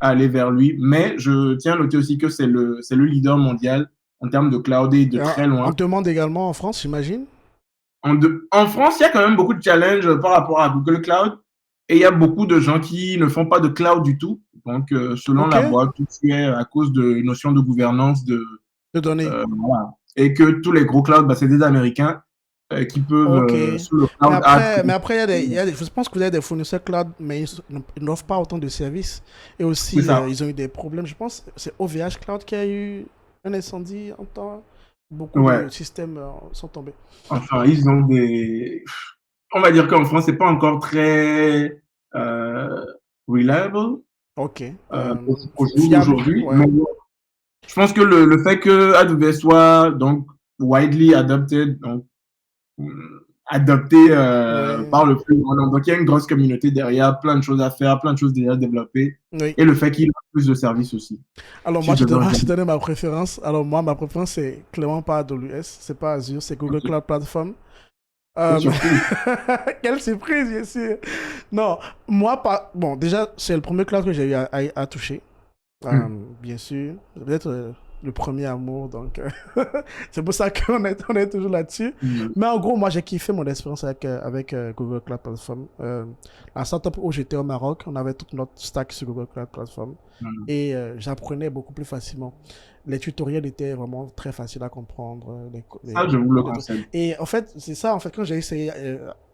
aller vers lui. Mais je tiens à noter aussi que c'est le leader mondial en termes de cloud et de très On loin. te demande également en France, j'imagine. En France, il y a quand même beaucoup de challenges par rapport à Google Cloud. Et il y a beaucoup de gens qui ne font pas de cloud du tout. Donc, selon Ok. la boîte, tout est à cause de notions de gouvernance, De données. voilà. Et que tous les gros clouds, bah, c'est des Américains qui peuvent, Ok. sous le Cloud Act. Mais après, je pense que vous avez des fournisseurs cloud, mais ils n'offrent pas autant de services. Et C'est aussi, ça. ils ont eu des problèmes. Je pense que c'est OVH Cloud qui a eu un incendie en temps. Beaucoup de Ouais. systèmes sont tombés. Enfin, ils ont des. On va dire qu'en France, c'est pas encore très euh, reliable Ok. au jour Fiable, d'aujourd'hui. ouais. Mais je pense que le fait que AWS soit donc widely adopted, donc adopté Oui, par le plus grand nombre. Donc, il y a une grosse communauté derrière, plein de choses à faire, plein de choses déjà développées. oui. Et le fait qu'il y ait plus de services aussi. Alors Si moi, je devais je te regarder. donne ma préférence. Alors moi, ma préférence, c'est clairement pas AWS, c'est pas Azure, c'est Google Ok. Cloud Platform. Quelle Euh, surprise. Quelle surprise, bien sûr. Non, moi, pas. Bon, déjà, c'est le premier cloud que j'ai eu à toucher. Hmm. Bien sûr, peut-être le premier amour, donc c'est pour ça on est toujours là-dessus. Hmm. Mais en gros, moi j'ai kiffé mon expérience avec Google Cloud Platform. La startup où j'étais au Maroc, on avait toute notre stack sur Google Cloud Platform Hmm. et j'apprenais beaucoup plus facilement. Les tutoriels étaient vraiment très faciles à comprendre. Ça, je vous le Les trucs. conseille. Et en fait, c'est ça, en fait, quand j'ai essayé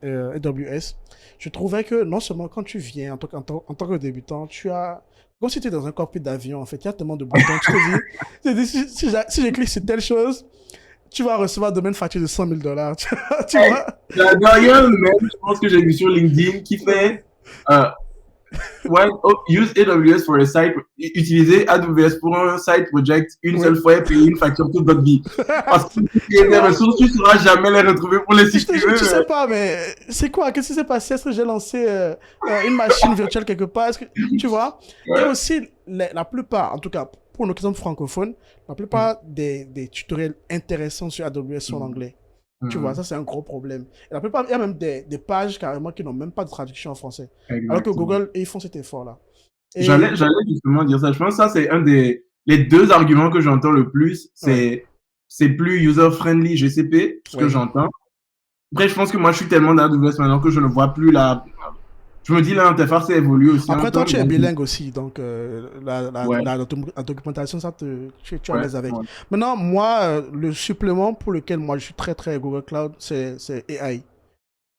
AWS, je trouvais que non seulement quand tu viens en tant que débutant, tu as comme si tu es dans un cockpit d'avion, en fait. Il y a tellement de boutons. Tu te dis si je clique sur telle chose, tu vas recevoir demain une facture de 100 000 dollars. Tu Hey, vois? j'adore même, je pense que j'ai vu sur LinkedIn qui fait euh, use AWS for a site, utiliser AWS pour un site project une Oui. seule fois et payer une facture toute votre vie. Parce que Tu les vois? ressources, tu ne sauras jamais les retrouver pour les Je te jure, supprimer. tu sais Mais... pas, mais c'est quoi? Qu'est-ce qui s'est passé? Est-ce que j'ai lancé une machine virtuelle quelque part? Est-ce que tu vois? Et Ouais. aussi, la plupart, en tout cas pour nos clients francophones, la Mm, plupart des tutoriels intéressants sur AWS sont en mm, anglais. Tu vois, mm. ça c'est un gros problème. Et la plupart, il y a même des pages carrément qui n'ont même pas de traduction en français. Alors que Exactement. Google, ils font cet effort-là. Et J'allais justement dire ça. Je pense que ça, c'est un des les deux arguments que j'entends le plus. ouais, C'est plus user-friendly GCP, ce que oui. j'entends. Après, je pense que moi, je suis tellement dans AWS maintenant que je ne vois plus la. Je me dis, l'interface a évolué aussi un Après, toi, peu. tu es Donc, bilingue aussi, donc ouais, la documentation, tu es à ouais, l'aise avec. ouais. Maintenant, moi, le supplément pour lequel moi je suis très très Google Cloud, c'est AI.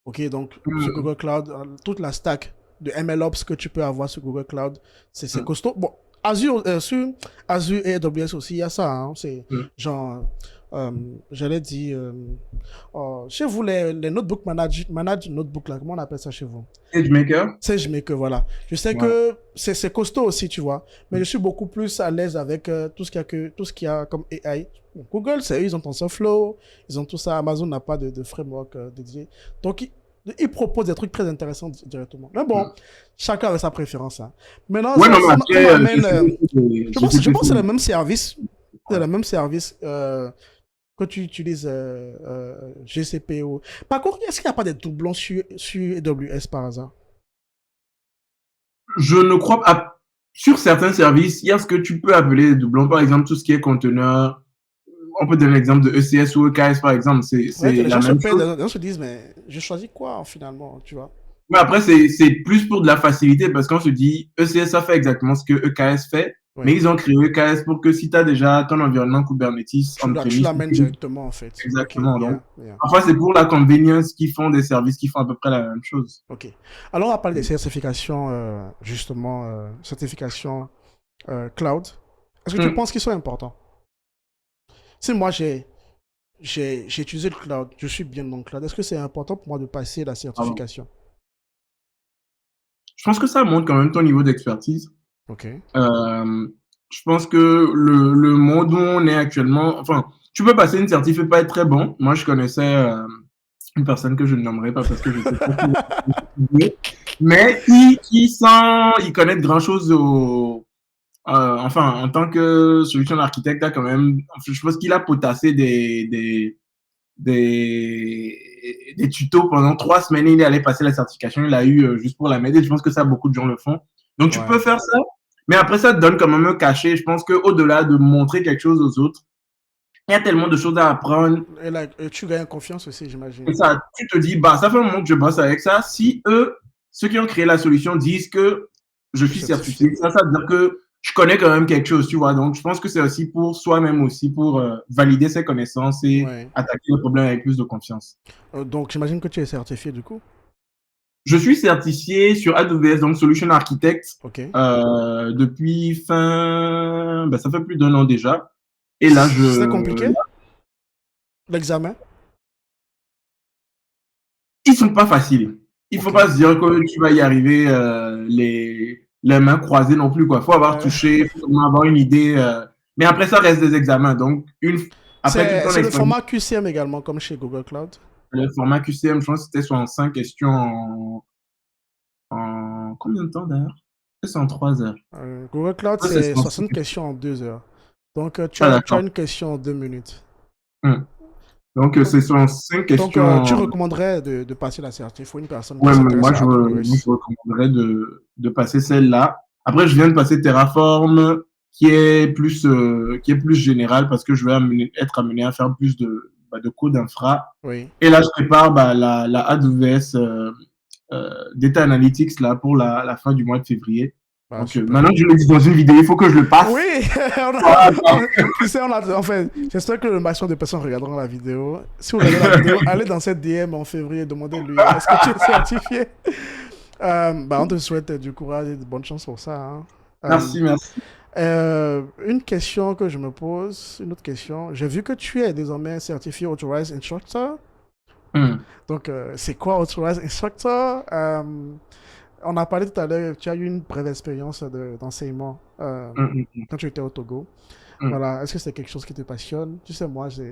Ok, donc sur Mm, Google Cloud, toute la stack de MLOps que tu peux avoir sur Google Cloud, c'est mm, costaud. Bon, Azure, sur Azure et AWS aussi, il y a ça. Hein, c'est mm. genre, euh, j'allais dire, chez vous, les notebook manage notebook, là, comment on appelle ça chez vous? SageMaker? SageMaker, voilà. Je sais Ouais. que c'est costaud aussi, tu vois. Mais je suis beaucoup plus à l'aise avec tout ce qu'il y a comme AI. Bon, Google, c'est eux, ils ont TensorFlow, ils ont tout ça. Amazon n'a pas de framework dédié. Donc, ils proposent des trucs très intéressants directement. Mais bon, Mm. chacun avec sa préférence. Hein. Maintenant, Ouais, non, mais ça après, m'amène. je suis Je pense que c'est plutôt. le même service. C'est Ouais. le même service que tu utilises GCP. Par contre, est-ce qu'il n'y a pas des doublons sur AWS par hasard? Je ne crois pas. Sur certains services, il y a ce que tu peux appeler des doublons. Par exemple, tout ce qui est conteneur. On peut donner l'exemple de ECS ou EKS, par exemple. Ouais, que C'est les la gens se même perdent, chose. les gens se disent, mais je choisis quoi finalement, tu vois? Mais après, c'est plus pour de la facilité parce qu'on se dit, ECS a fait exactement ce que EKS fait, mais Ouais. ils ont créé EKS pour que si tu as déjà ton environnement Kubernetes Tu on-premise, l'amènes directement en fait. Ok, exactement. Donc, yeah, yeah. parfois, c'est pour la convenience qu'ils font des services qui font à peu près la même chose. Ok. Alors, on va parler des certifications, justement, certifications cloud. Est-ce que tu Hmm. penses qu'ils sont importants? Si moi, j'ai utilisé le cloud, je suis bien dans le cloud, est-ce que c'est important pour moi de passer la Pardon. certification? Je pense que ça montre quand même ton niveau d'expertise. Ok. Euh, je pense que le monde où on est actuellement, enfin, tu peux passer une certif et pas être très bon. Moi, je connaissais une personne que je ne nommerai pas parce que je sais pas si mais sans y connaître grand-chose enfin, en tant que solution architecte, quand même, je pense qu'il a potassé des tutos pendant 3 semaines. Il est allé passer la certification. Il a eu juste pour la m'aider. Je pense que ça, beaucoup de gens le font. Donc, tu peux Ouais. faire ça, mais après, ça te donne quand même un cachet. Je pense qu'au-delà de montrer quelque chose aux autres, il y a tellement de choses à apprendre. Et là, tu gagnes confiance aussi, j'imagine. Et ça, tu te dis, bah, ça fait un moment que je bosse avec ça. Si eux, ceux qui ont créé la solution, disent que je Je suis suis certifié, certifié. ça veut dire que je connais quand même quelque chose, tu vois. Donc, je pense que c'est aussi pour soi-même aussi, pour valider ses connaissances et Ouais. attaquer le problème avec plus de confiance. Donc, j'imagine que tu es certifié du coup. Je suis certifié sur AWS, donc Solution Architect, Ok. depuis fin, ben, ça fait plus d'1 an déjà. Et là, C'est compliqué, l'examen? ils sont pas faciles. Il faut Ok. pas se dire que tu vas y arriver les mains croisées non plus, quoi. Faut avoir Euh, touché, faut avoir une idée. Mais après, ça reste des examens. Donc, après toute ton c'est le expérience, format QCM également, comme chez Google Cloud. Le format QCM, je pense que c'était 65 questions en combien de temps d'ailleurs? C'est en 3 heures. Google Cloud, Ouais, c'est c'est 65. 60 questions en 2 heures. Donc, Ah, tu as d'accord. une question en 2 minutes. Donc, Donc, c'est 65 donc, questions. tu recommanderais de passer la certif pour une personne qui Ouais, mais s'intéresse à moi, AWS. je recommanderais de passer celle-là. Après, je viens de passer Terraform, qui est plus général parce que je vais être amené à faire plus de code infra. Oui. Et là, je prépare la AWS Data Analytics là, pour la fin du mois de février. Bah, Donc, super. maintenant que je le dis dans une vidéo, il faut que je le passe. Oui, Voilà. tu sais, enfin, j'espère que le maximum de personnes regarderont la vidéo. Si vous regardez la vidéo, allez dans cette DM en février, demandez-lui, est-ce que tu es certifié? Bah, on te souhaite du courage et de bonne chance pour ça, hein. Merci, merci. Une question que je me pose, une autre question. J'ai vu que tu es désormais certifié Authorized Instructor. Hmm. Donc, c'est quoi Authorized Instructor? On a parlé tout à l'heure, tu as eu une brève expérience d'enseignement Hmm, hmm, quand tu étais au Togo. hmm. Voilà, est-ce que c'est quelque chose qui te passionne? Tu sais, moi, je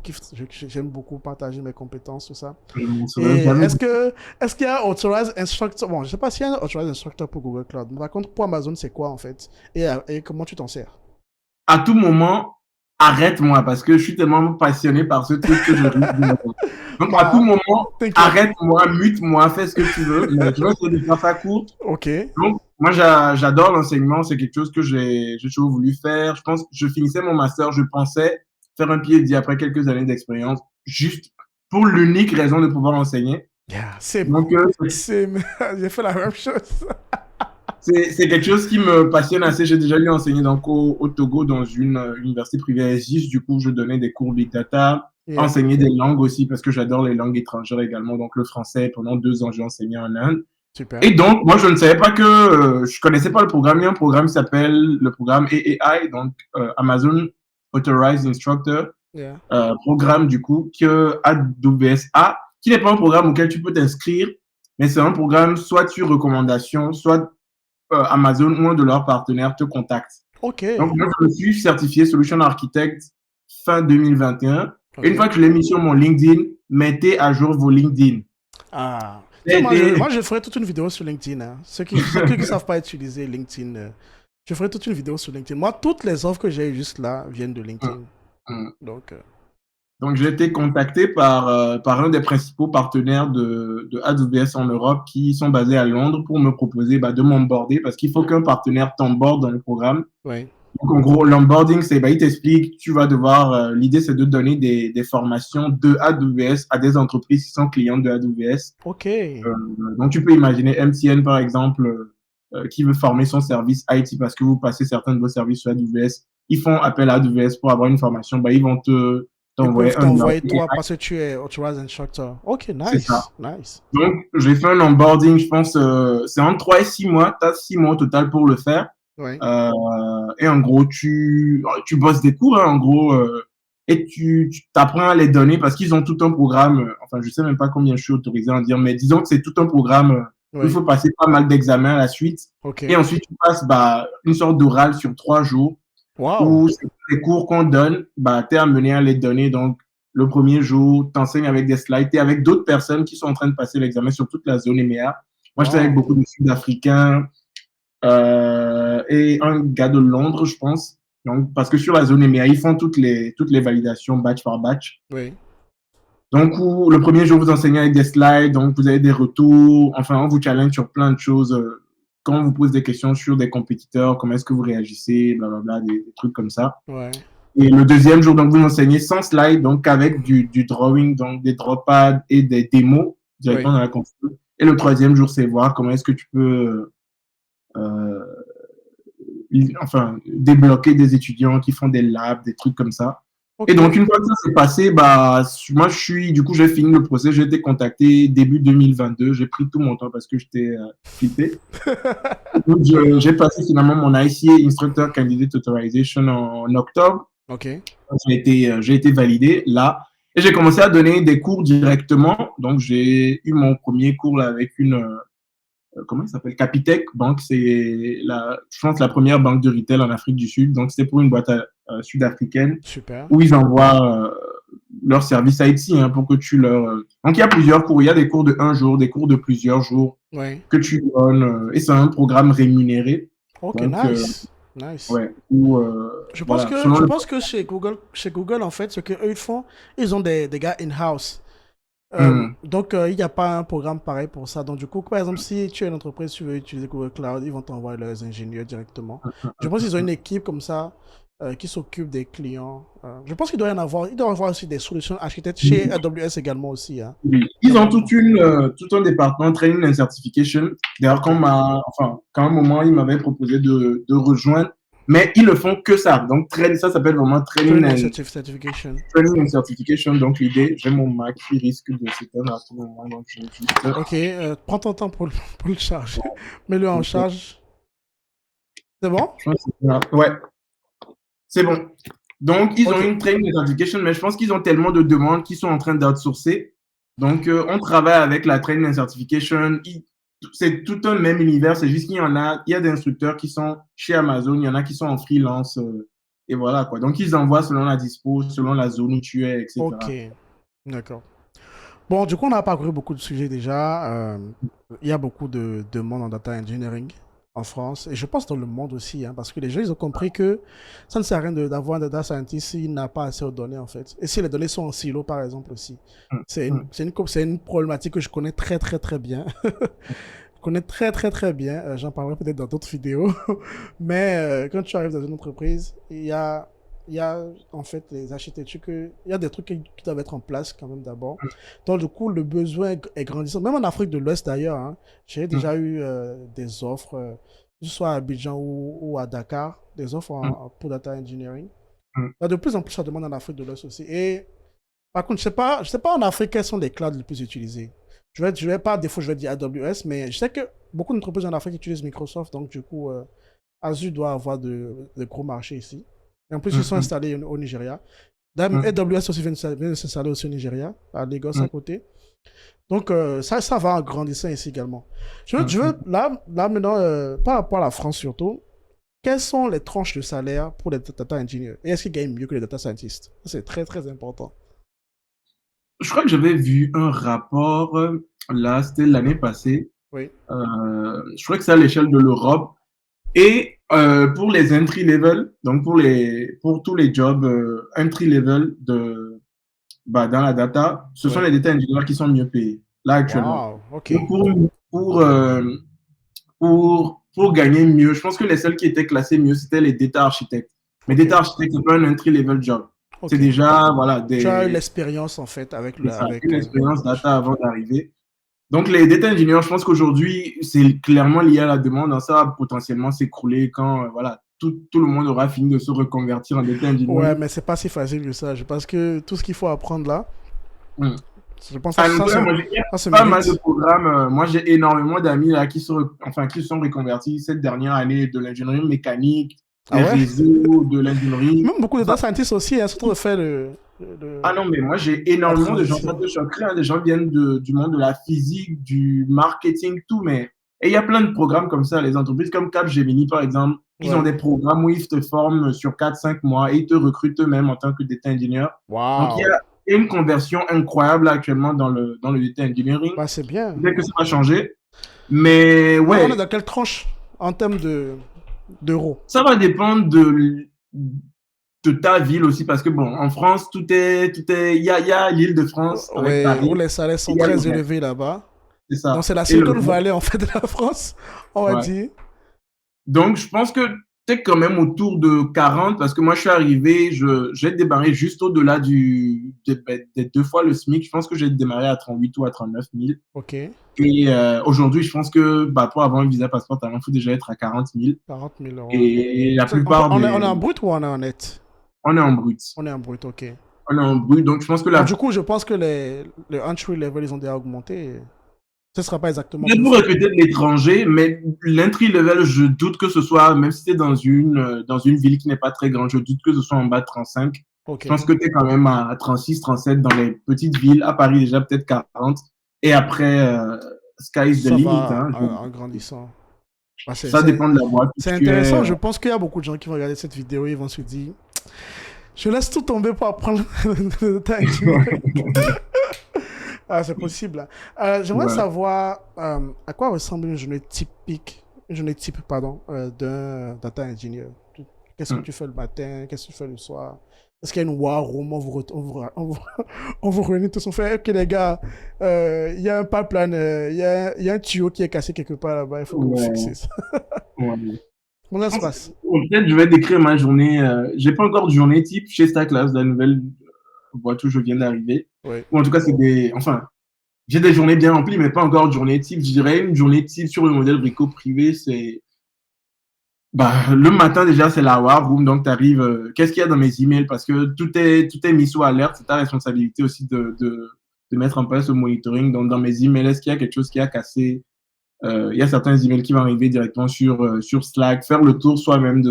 kiffe, j'aime beaucoup partager mes compétences, tout ça. Je ne m'en souviens Et jamais. est-ce qu'il y a un Authorized Instructor? Bon, je sais pas s'il y a un Authorized Instructor pour Google Cloud. Mais par contre, pour Amazon, c'est quoi en fait? Et comment tu t'en sers? À tout moment, arrête-moi parce que je suis tellement passionné par ce truc que je risque de me tromper. Donc, à tout Bah, moment, t'inquiète. arrête-moi, mute-moi, fais ce que tu veux. Mais je vais essayer de faire ça court. Ok. Donc, moi, j'adore l'enseignement. C'est quelque chose que j'ai toujours voulu faire. Je pense que je finissais mon master, je pensais faire un PhD après quelques années d'expérience, juste pour l'unique raison de pouvoir enseigner. Yeah, Donc, j'ai fait la même chose. c'est quelque chose qui me passionne assez. J'ai déjà eu enseigné donc au Togo dans une université privée à SGIS. Du coup, je donnais des cours Big Data, Yeah, enseigner des langues aussi parce que j'adore les langues étrangères également. Donc, le français, pendant 2 ans, j'ai enseigné en Inde. super. Et donc, moi, je ne savais pas que, je connaissais pas le programme. Il y a un programme qui s'appelle le programme AAI, donc Amazon Authorized Instructor, Yeah. programme du coup que AWS a, qui n'est pas un programme auquel tu peux t'inscrire, mais c'est un programme soit sur recommandation, soit Amazon ou un de leurs partenaires te contacte. Ok. Donc, moi, je me suis certifié Solution Architect fin 2021. Et une Ok. fois que je l'ai mis sur mon LinkedIn, mettez à jour vos LinkedIn. Ah. Tu Ça a sais, été- moi, je ferai toute une vidéo sur LinkedIn, hein. Ceux qui ne savent pas utiliser LinkedIn, je ferai toute une vidéo sur LinkedIn. Moi, toutes les offres que j'ai juste là viennent de LinkedIn. Donc, Donc, j'ai été contacté par un des principaux partenaires de AWS en Europe qui sont basés à Londres pour me proposer de m'onboarder parce qu'il faut qu'un partenaire t'onboard dans le programme. oui. Donc, en gros, l'onboarding, c'est, il t'explique, tu vas devoir, l'idée, c'est de donner des formations de AWS à des entreprises qui sont clientes de AWS. Ok. Donc, tu peux imaginer MTN, par exemple, qui veut former son service IT parce que vous passez certains de vos services sur AWS. Ils font appel à AWS pour avoir une formation. Ils vont Ils t'envoyer peuvent un lien. t'envoyer toi parce que tu es Authorized Instructor. Ok, C'est ça. nice. Nice. Donc, j'ai fait un onboarding, je pense, c'est entre 3 et 6 mois. Tu as 6 mois au total pour le faire. Oui. Et en gros, tu bosses des cours, hein, en gros, et tu t'apprends à les donner parce qu'ils ont tout un programme. Enfin, je sais même pas combien je suis autorisé à en dire, mais disons que c'est tout un programme où il Oui. faut passer pas mal d'examens à la suite. Et Ok. ensuite, tu passes une sorte d'oral sur 3 jours Wow. où c'est les cours qu'on donne, tu es amené à les donner. Donc, le premier jour, tu enseignes avec des slides, tu es avec d'autres personnes qui sont en train de passer l'examen sur toute la zone EMEA. Moi, j'étais avec Wow. beaucoup de Sud-Africains, et un gars de Londres, je pense. Donc, parce que sur la zone EMEA, ils font toutes les validations batch par batch. Oui. Donc, le premier jour, vous enseignez avec des slides, donc vous avez des retours. Enfin, on vous challenge sur plein de choses. Quand on vous pose des questions sur des compétiteurs, comment est-ce que vous réagissez, blablabla, des trucs comme ça. Ouais. Et le deuxième jour, donc, vous enseignez sans slide, donc avec du drawing, donc des drawpads et des démos Oui. directement dans la console. Et le troisième jour, c'est voir comment est-ce que tu peux euh, débloquer des étudiants qui font des labs, des trucs comme ça. Et Ok. donc, une fois que ça s'est passé, moi, du coup, j'ai fini le procès. J'ai été contacté début 2022. J'ai pris tout mon temps parce que j'étais flippé. Donc, j'ai passé finalement mon ICA, Instructor Candidate Authorization, en octobre. Ok. J'ai été validé là. Et j'ai commencé à donner des cours directement. Donc, j'ai eu mon premier cours là, avec comment il s'appelle? Capitec Banque, c'est je pense la première banque de retail en Afrique du Sud. Donc, c'était pour une boîte sud-africaine Super. où ils envoient leur service IT hein, pour que tu leur... Donc, il y a plusieurs cours. Il y a des cours de un jour, des cours de plusieurs jours Ouais. que tu donnes. Et c'est un programme rémunéré. Ok, Donc, nice. Nice. ouais. Ou, voilà, selon Je le... pense que chez Google, en fait, ce qu'eux, ils font, ils ont des gars in-house. Donc, il n'y a pas un programme pareil pour ça. Donc, du coup, par exemple, si tu es une entreprise, tu veux utiliser Google Cloud, ils vont t'envoyer leurs ingénieurs directement. Je pense qu'ils ont une équipe comme ça qui s'occupe des clients. Je pense qu'il doit y en avoir. Il doit y avoir aussi des solutions architectes chez AWS également aussi. Hein. Oui. Ils ont tout un département training and certification. D'ailleurs, Ok. quand à un moment, ils m'avaient proposé de rejoindre, mais ils ne font que ça. Donc, ça s'appelle vraiment Training and certification. training and certification. Donc, l'idée, j'ai mon Mac qui risque de s'éteindre à tout moment. Donc, je vais juste... Ok, prends ton temps pour le charger. Mets-le en charge. C'est bon? Ouais, c'est bon. Donc, ils ont Ok. une training and certification, mais je pense qu'ils ont tellement de demandes qu'ils sont en train d'outsourcer. Donc, on travaille avec la training and certification. C'est tout un même univers. C'est juste qu'il y a des instructeurs qui sont chez Amazon, il y en a qui sont en freelance. Et voilà, quoi. Donc, ils envoient selon la dispo, selon la zone où tu es, Ok, etc. d'accord. Bon, du coup, on a parcouru beaucoup de sujets déjà. Il y a beaucoup de demandes en data engineering en France et je pense dans le monde aussi, hein, parce que les gens, ils ont compris que ça ne sert à rien d'avoir un data scientist s'il n'a pas assez de données, en fait. Et si les données sont en silo, par exemple, aussi. C'est une problématique que je connais très, très, très bien. Je connais très, très, très bien. J'en parlerai peut-être dans d'autres vidéos. Mais quand tu arrives dans une entreprise, il y a en fait les architectures il y a des trucs qui doivent être en place quand même d'abord. Donc du coup, le besoin est grandissant. Même en Afrique de l'Ouest d'ailleurs, hein, j'ai déjà eu des offres, que ce soit à Abidjan ou à Dakar, des offres pour data engineering. Il y a de plus en plus ça demande en Afrique de l'Ouest aussi. Et par contre, je sais pas en Afrique quels sont les clouds les plus utilisés. Je vais pas, des fois je vais dire AWS, mais je sais que beaucoup d'entreprises en Afrique utilisent Microsoft, donc du coup, Azure doit avoir de gros marchés ici. Et en plus, ils sont installés au Nigeria. AWS aussi vient de s'installer aussi au Nigeria, à Lagos à côté. Donc, ça va en grandissant ici également. Je veux là maintenant, par rapport à la France surtout, quelles sont les tranches de salaire pour les data engineers? Et est-ce qu'ils gagnent mieux que les data scientists? C'est très, très important. Je crois que j'avais vu un rapport, là, c'était l'année passée. Oui. Je crois que c'est à l'échelle de l'Europe. Et pour les entry level, donc pour tous les jobs entry level dans la data, ce sont Oui. les data engineers qui sont mieux payés là actuellement. Wow, ok. Donc pour, euh, pour gagner mieux, je pense que les seuls qui étaient classés mieux, c'était les data architectes. Mais Ok. data architecte, c'est pas un entry level job. C'est Ok. déjà voilà Tu as eu l'expérience en fait avec c'est ça, avec une expérience data avant l'architecture. d'arriver. Donc, les data engineers, je pense qu'aujourd'hui, c'est clairement lié à la demande. Donc, ça va potentiellement s'écrouler quand voilà, tout le monde aura fini de se reconvertir en data Ouais, engineering. mais c'est pas si facile que ça. Je pense que tout ce qu'il faut apprendre là, Hmm. je pense que En vrai, moi, il y a ça se pas mal de mérite. programmes. Moi, j'ai énormément d'amis là, qui se sont reconvertis cette dernière année de l'ingénierie mécanique, Ah des ouais? réseaux, de l'ingénierie. Même beaucoup de Enfin, data scientists aussi, hein, sont en train de faire ah non, mais moi, j'ai la énormément de gens. Ça transition. te choquerait, hein, des gens viennent du monde de la physique, du marketing, tout. Mais et il y a plein de programmes comme ça. Les entreprises comme Capgemini, par exemple, ils ont Ouais. des programmes où ils te forment sur 4 5 mois et ils te recrutent eux-mêmes en tant que data engineer. Donc, il y Waouh. a une conversion incroyable actuellement dans le data engineering. Bah, c'est bien. Peut-être que ça va changer. Mais On est ouais, dans quelle tranche en termes d'euros? ça va dépendre de ta ville aussi. Parce que, bon, en France, il y a l'île de France avec Ouais, où Paris. les salaires Et sont il y a le très reste. élevés là-bas. C'est Donc, ça. c'est la Et le Silicon reste, Valley en fait de la France, on va ouais. dire. Donc, je pense que tu es quand même autour de 40 parce que moi, je suis arrivé, j'ai démarré juste au-delà des 2 fois le SMIC. Je pense que j'ai démarré à 38 ou à 39 000. Ok. Et aujourd'hui, je pense que bah, pour avoir un visa passeport talent, il faut déjà être à 40 000. 40 000 euros. Et la plupart On est des... en brut ou on est en net? On est en brut. On est en brut, ok. On est en brut. Donc, je pense que Donc, du coup, je pense que les entry level, ils ont déjà augmenté. Ce ne sera pas exactement peut-être deux pour fois. recruter de l'étranger, mais l'entry level, je doute que ce soit, même si tu es dans une ville qui n'est pas très grande, je doute que ce soit en bas de 35. Ok. Je pense que tu es quand même à 36, 37 dans les petites villes. À Paris, déjà, peut-être 40. Et après, sky is the Ça limit. va Hein. en grandissant. Bah, Ça dépend de la boîte où c'est tu es. intéressant. Je pense qu'il y a beaucoup de gens qui vont regarder cette vidéo et ils vont se dire Je laisse tout tomber pour apprendre le data engineering. Ah, c'est possible. J'aimerais Ouais. savoir à quoi ressemble une journée type, pardon, d'un data engineer. Qu'est-ce que Mm. tu fais le matin? Qu'est-ce que tu fais le soir? Est-ce qu'il y a une war room? On vous réunit tous. On fait, ok les gars, il y a un pipeline, il y a un tuyau qui est cassé quelque part là-bas. Il faut que vous Ouais. fixiez ça. Ouais. Comment ça se passe? Bon, peut-être je vais décrire ma journée. J'ai pas encore de journée type chez Starclass, la nouvelle boîte où je viens d'arriver. Oui. Ou en tout cas, enfin, j'ai des journées bien remplies, mais pas encore de journée type. Je dirais une journée type sur le modèle Brico privé, c'est le matin déjà, c'est la war room. Donc, tu arrives, qu'est-ce qu'il y a dans mes emails? Parce que tout est mis sous alerte. C'est ta responsabilité aussi de mettre en place le monitoring. Donc, dans mes emails, est-ce qu'il y a quelque chose qui a cassé? Il y a certains emails qui vont arriver directement sur Slack, faire le tour soi-même de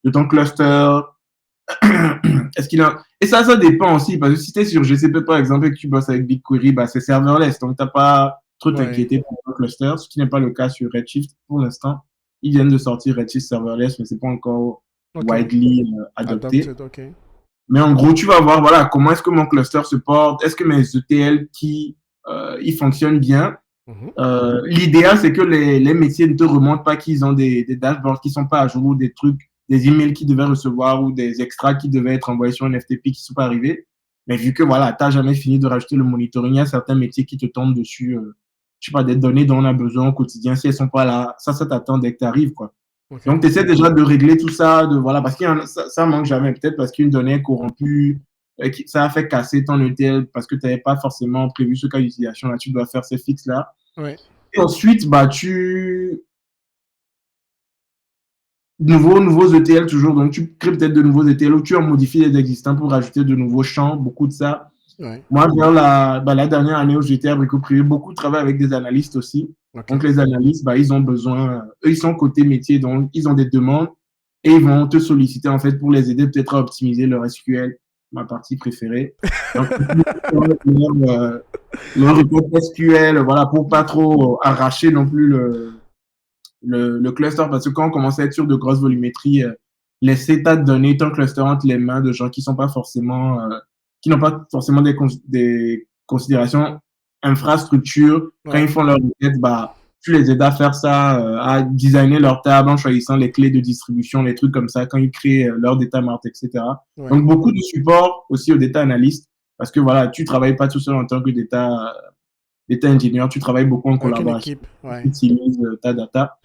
de ton cluster. Est-ce qu'il a... Et ça dépend aussi, parce que si tu es sur GCP par exemple et que tu bosses avec BigQuery, c'est serverless, donc tu n'as pas trop Oui. t'inquiéter pour ton cluster, ce qui n'est pas le cas sur Redshift pour l'instant. Ils viennent de sortir Redshift serverless, mais ce n'est pas encore Ok. widely adopté. Adopted, ok. Mais en gros, tu vas voir, voilà, comment est-ce que mon cluster se porte, est-ce que mes ETL ils fonctionnent bien. Mhm. L'idéal, c'est que les métiers ne te remontent pas qu'ils ont des dashboards qui ne sont pas à jour ou des trucs, des emails qu'ils devaient recevoir ou des extras qui devaient être envoyés sur un FTP qui ne sont pas arrivés. Mais vu que voilà, tu n'as jamais fini de rajouter le monitoring, il y a certains métiers qui te tombent dessus, je sais pas, des données dont on a besoin au quotidien. Si elles ne sont pas là, ça t'attend dès que tu arrives, quoi. Ok. Donc, tu essaies déjà de régler tout ça, voilà, parce ça manque jamais. Peut-être parce qu'une donnée est corrompue, ça a fait casser ton ETL parce que tu n'avais pas forcément prévu ce cas d'utilisation là. Tu dois faire ces fixes là. Oui. Et ensuite, nouveaux ETL toujours. Donc, tu crées peut-être de nouveaux ETL ou tu en modifies les existants pour rajouter de nouveaux champs, beaucoup de ça. Oui. Moi, vers la dernière année où j'étais à Brico Privé, beaucoup travaillent avec des analystes aussi. Donc, Ok. les analystes, ils ont besoin, eux, ils sont côté métier, donc ils ont des demandes et ils vont te solliciter en fait pour les aider peut-être à optimiser leur SQL, ma partie préférée. Donc, leur report SQL, voilà, pour pas trop arracher non plus le cluster, parce que quand on commence à être sur de grosses volumétries, laisser ta donnée, ton cluster entre les mains de gens qui n'ont pas forcément des considérations infrastructure, quand ils Ouais. font leur requête, tu les aides à faire ça, à designer leur table en choisissant les clés de distribution, les trucs comme ça, quand ils créent leur data mart, etc. Ouais. Donc, beaucoup de support aussi aux data analystes, parce que voilà, tu travailles pas tout seul en tant que data engineer, tu travailles beaucoup en Avec une collaboration, équipe. tu Ouais. utilises ta data.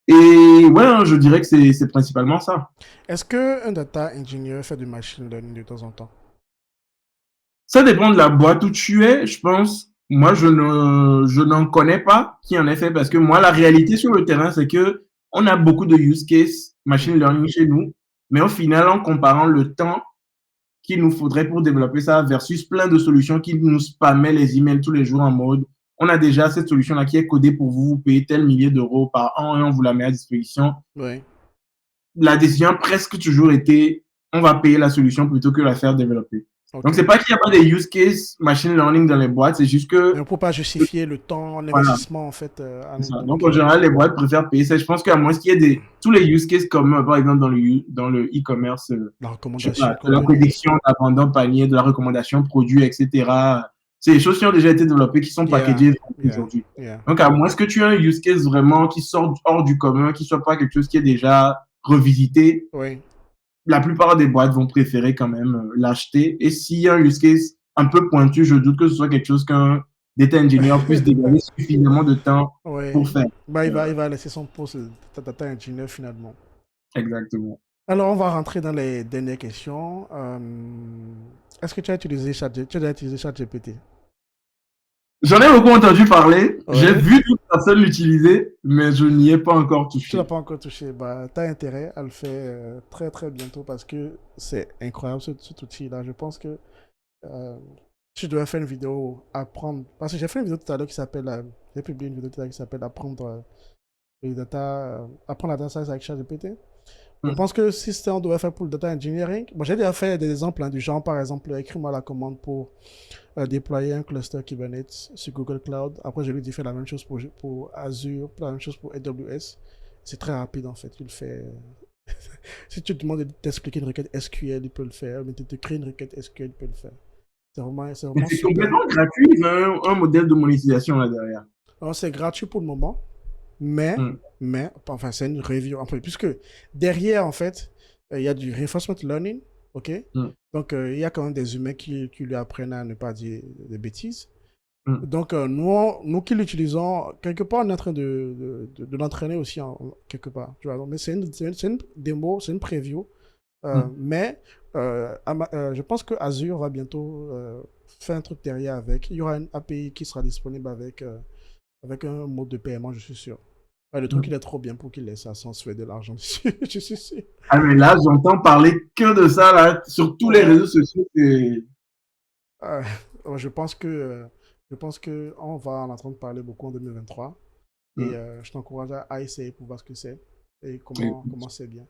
Et ouais, hein, je dirais que c'est principalement ça. Est-ce qu'un data engineer fait du machine learning de temps en temps? Ça dépend de la boîte où tu es, je pense. Moi, je n'en connais pas qui en est fait parce que moi, la réalité sur le terrain, c'est que on a beaucoup de use cases machine Mhm. learning chez nous, mais au final, en comparant le temps qu'il nous faudrait pour développer ça versus plein de solutions qui nous spammaient les emails tous les jours en mode, on a déjà cette solution-là qui est codée pour vous, vous payez tel millier d'euros par an et on vous la met à disposition. Ouais. La décision a presque toujours été on va payer la solution plutôt que la faire développer. Donc, c'est Ok. pas qu'il n'y a pas des use cases machine learning dans les boîtes, c'est juste Mais que, on ne peut pas justifier le temps, voilà, l'investissement en fait. c'est ça. Donc, Ok. en général, les boîtes préfèrent payer ça. Je pense qu'à moins qu'il y ait tous les use cases comme, par exemple, dans le e-commerce, La je sais pas, recommandation de la contenu. prédiction d'abandon panier, de la recommandation produit, etc. C'est des choses qui ont déjà été développées, qui sont Yeah. packagées Yeah. aujourd'hui. Yeah. Donc, à moins que tu aies un use case vraiment qui sort hors du commun, qui soit pas quelque chose qui est déjà revisité, Oui. la plupart des boîtes vont préférer quand même l'acheter. Et s'il y a un use case un peu pointu, je doute que ce soit quelque chose qu'un data engineer puisse dégager suffisamment de temps Oui. pour faire. Il va laisser son poste de data engineer finalement. Exactement. Alors, on va rentrer dans les dernières questions. Est-ce que tu as utilisé tu as déjà utilisé ChatGPT? J'en ai beaucoup entendu parler. J'ai Oui. vu d'autres personnes l'utiliser, mais je n'y ai pas encore Tu l'as touché. pas encore touché. Bah, tu as intérêt à le faire très très bientôt parce que c'est incroyable cet outil-là. Je pense que euh, tu dois faire une vidéo apprendre. Parce que j'ai fait une vidéo tout à l'heure qui s'appelle. J'ai publié une vidéo tout à l'heure qui s'appelle apprendre la data science avec ChatGPT. Je Mm. pense que si c'était on devait faire pour le data engineering, bon, j'ai déjà fait des exemples du genre, par exemple, écris-moi la commande pour déployer un cluster Kubernetes sur Google Cloud. Après, je lui dis fais la même chose pour Azure, la même chose pour AWS. C'est très rapide en fait, il le fait Si tu te demandes de t'expliquer une requête SQL, il peut le faire. Mais de te créer une requête SQL, il peut le faire. C'est Mais vraiment c'est super. complètement gratuit, ils ont un modèle de monétisation là derrière. Alors, c'est gratuit pour le moment, mais, Hmm, enfin, c'est une review. Enfin, puisque derrière, en fait, il y a du reinforcement learning, ok? hmm, Donc, il y a quand même des humains qui lui apprennent à ne pas dire des bêtises. hmm. Donc, nous qui l'utilisons, quelque part, on est en train de l'entraîner aussi, quelque part. Tu vois? Donc, mais c'est une démo, c'est une preview. Hmm. Mais je pense que Azure va bientôt faire un truc derrière avec. Il y aura une API qui sera disponible avec un mode de paiement, je suis sûr. Ouais, le truc, il est trop bien pour qu'il laisse ça sans se faire de l'argent dessus, je suis sûr. Ah, mais là, j'entends parler que de ça, là, sur tous les Ouais. réseaux sociaux. Euh, je pense que on va en entendre parler beaucoup en 2023. Et Hmm. je t'encourage à essayer pour voir ce que c'est et Et- comment c'est bien.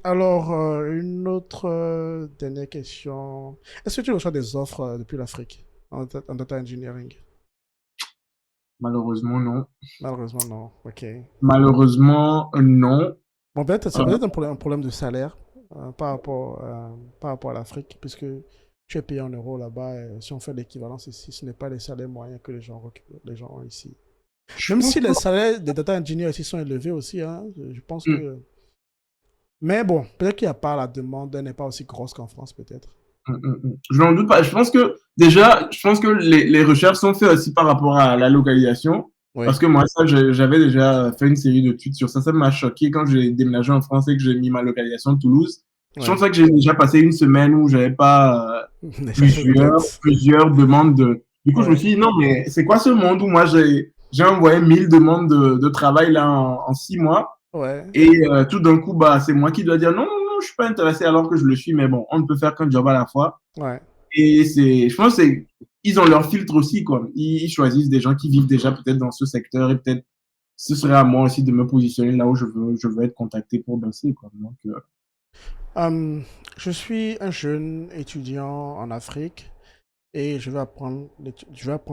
Alors, une autre dernière question. Est-ce que tu reçois des offres depuis l'Afrique en data engineering? Malheureusement, non. Malheureusement, non. Ok. Malheureusement, non. Bon, peut-être, c'est Euh, peut-être un problème de salaire par rapport à l'Afrique, puisque tu es payé en euros là-bas. Et si on fait l'équivalence ici, ce n'est pas les salaires moyens que les gens ont ici. je Même pense si les pas. salaires des data engineers ici sont élevés aussi, hein, je pense Hmm, que. Mais bon, peut-être qu'il n'y a pas la demande, elle n'est pas aussi grosse qu'en France, peut-être. Je n'en doute pas. Je pense que, déjà, je pense que les recherches sont faites aussi par rapport à la localisation. Parce Oui. que moi, ça, j'avais déjà fait une série de tweets sur ça. Ça m'a choqué quand j'ai déménagé en France et que j'ai mis ma localisation de Toulouse. Je pense Ouais. que j'ai déjà passé une semaine où j'avais pas Des chasses de tête. plusieurs demandes de. Du coup, je me Ouais. suis dit, non, mais c'est quoi ce monde où moi, j'ai envoyé 1000 demandes de travail là en 6 mois. Ouais. Et tout d'un coup, bah, c'est moi qui dois dire, non, non, non, je suis pas intéressé alors que je le suis. Mais bon, on ne peut faire qu'un job à la fois. Ouais. Et je pense que ils ont leur filtre aussi, quoi. Ils choisissent des gens qui vivent déjà peut-être dans ce secteur et peut-être ce serait à moi aussi de me positionner là où je veux être contacté pour bosser, quoi. Donc, Hum, je suis un jeune étudiant en Afrique et je vais apprendre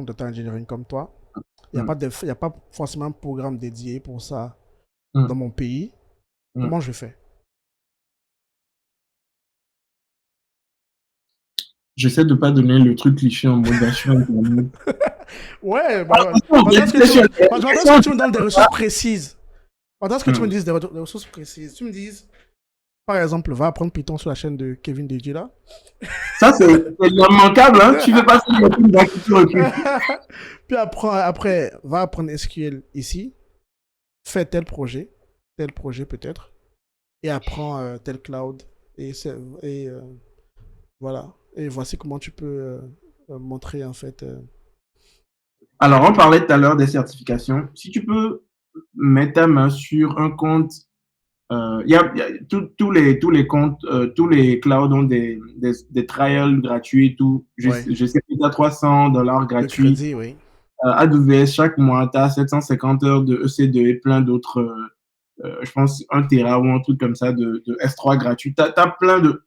data engineering comme toi. hum, Il y a pas forcément un programme dédié pour ça dans hum, mon pays. hum. Comment je fais? J'essaie de pas donner le truc cliché en mode assurance. Ouais, je m'attends à ce que tu me donnes des ressources précises. Je m'attends à ce que tu me dises des ressources précises. Tu me dises, par exemple, va apprendre Python sur la chaîne de Kevin Deji là. Ça, c'est immanquable, hein. Tu fais pas ça de la culture recrute. Puis après, va apprendre SQL ici. Fais tel projet peut-être. Et apprends tel cloud. Et, et voilà. Et voici comment tu peux montrer en fait. Alors, on parlait tout à l'heure des certifications. Si tu peux mettre ta main sur un compte. Il y a tous les comptes, tous les clouds ont des trials gratuits et tout. Ouais, Je sais que tu as $300 de gratuits. crédit, oui. AWS, chaque mois, tu as 750 heures de EC2 et plein d'autres, je pense, 1 Tera ou un truc comme ça de S3 gratuit. Tu as plein de.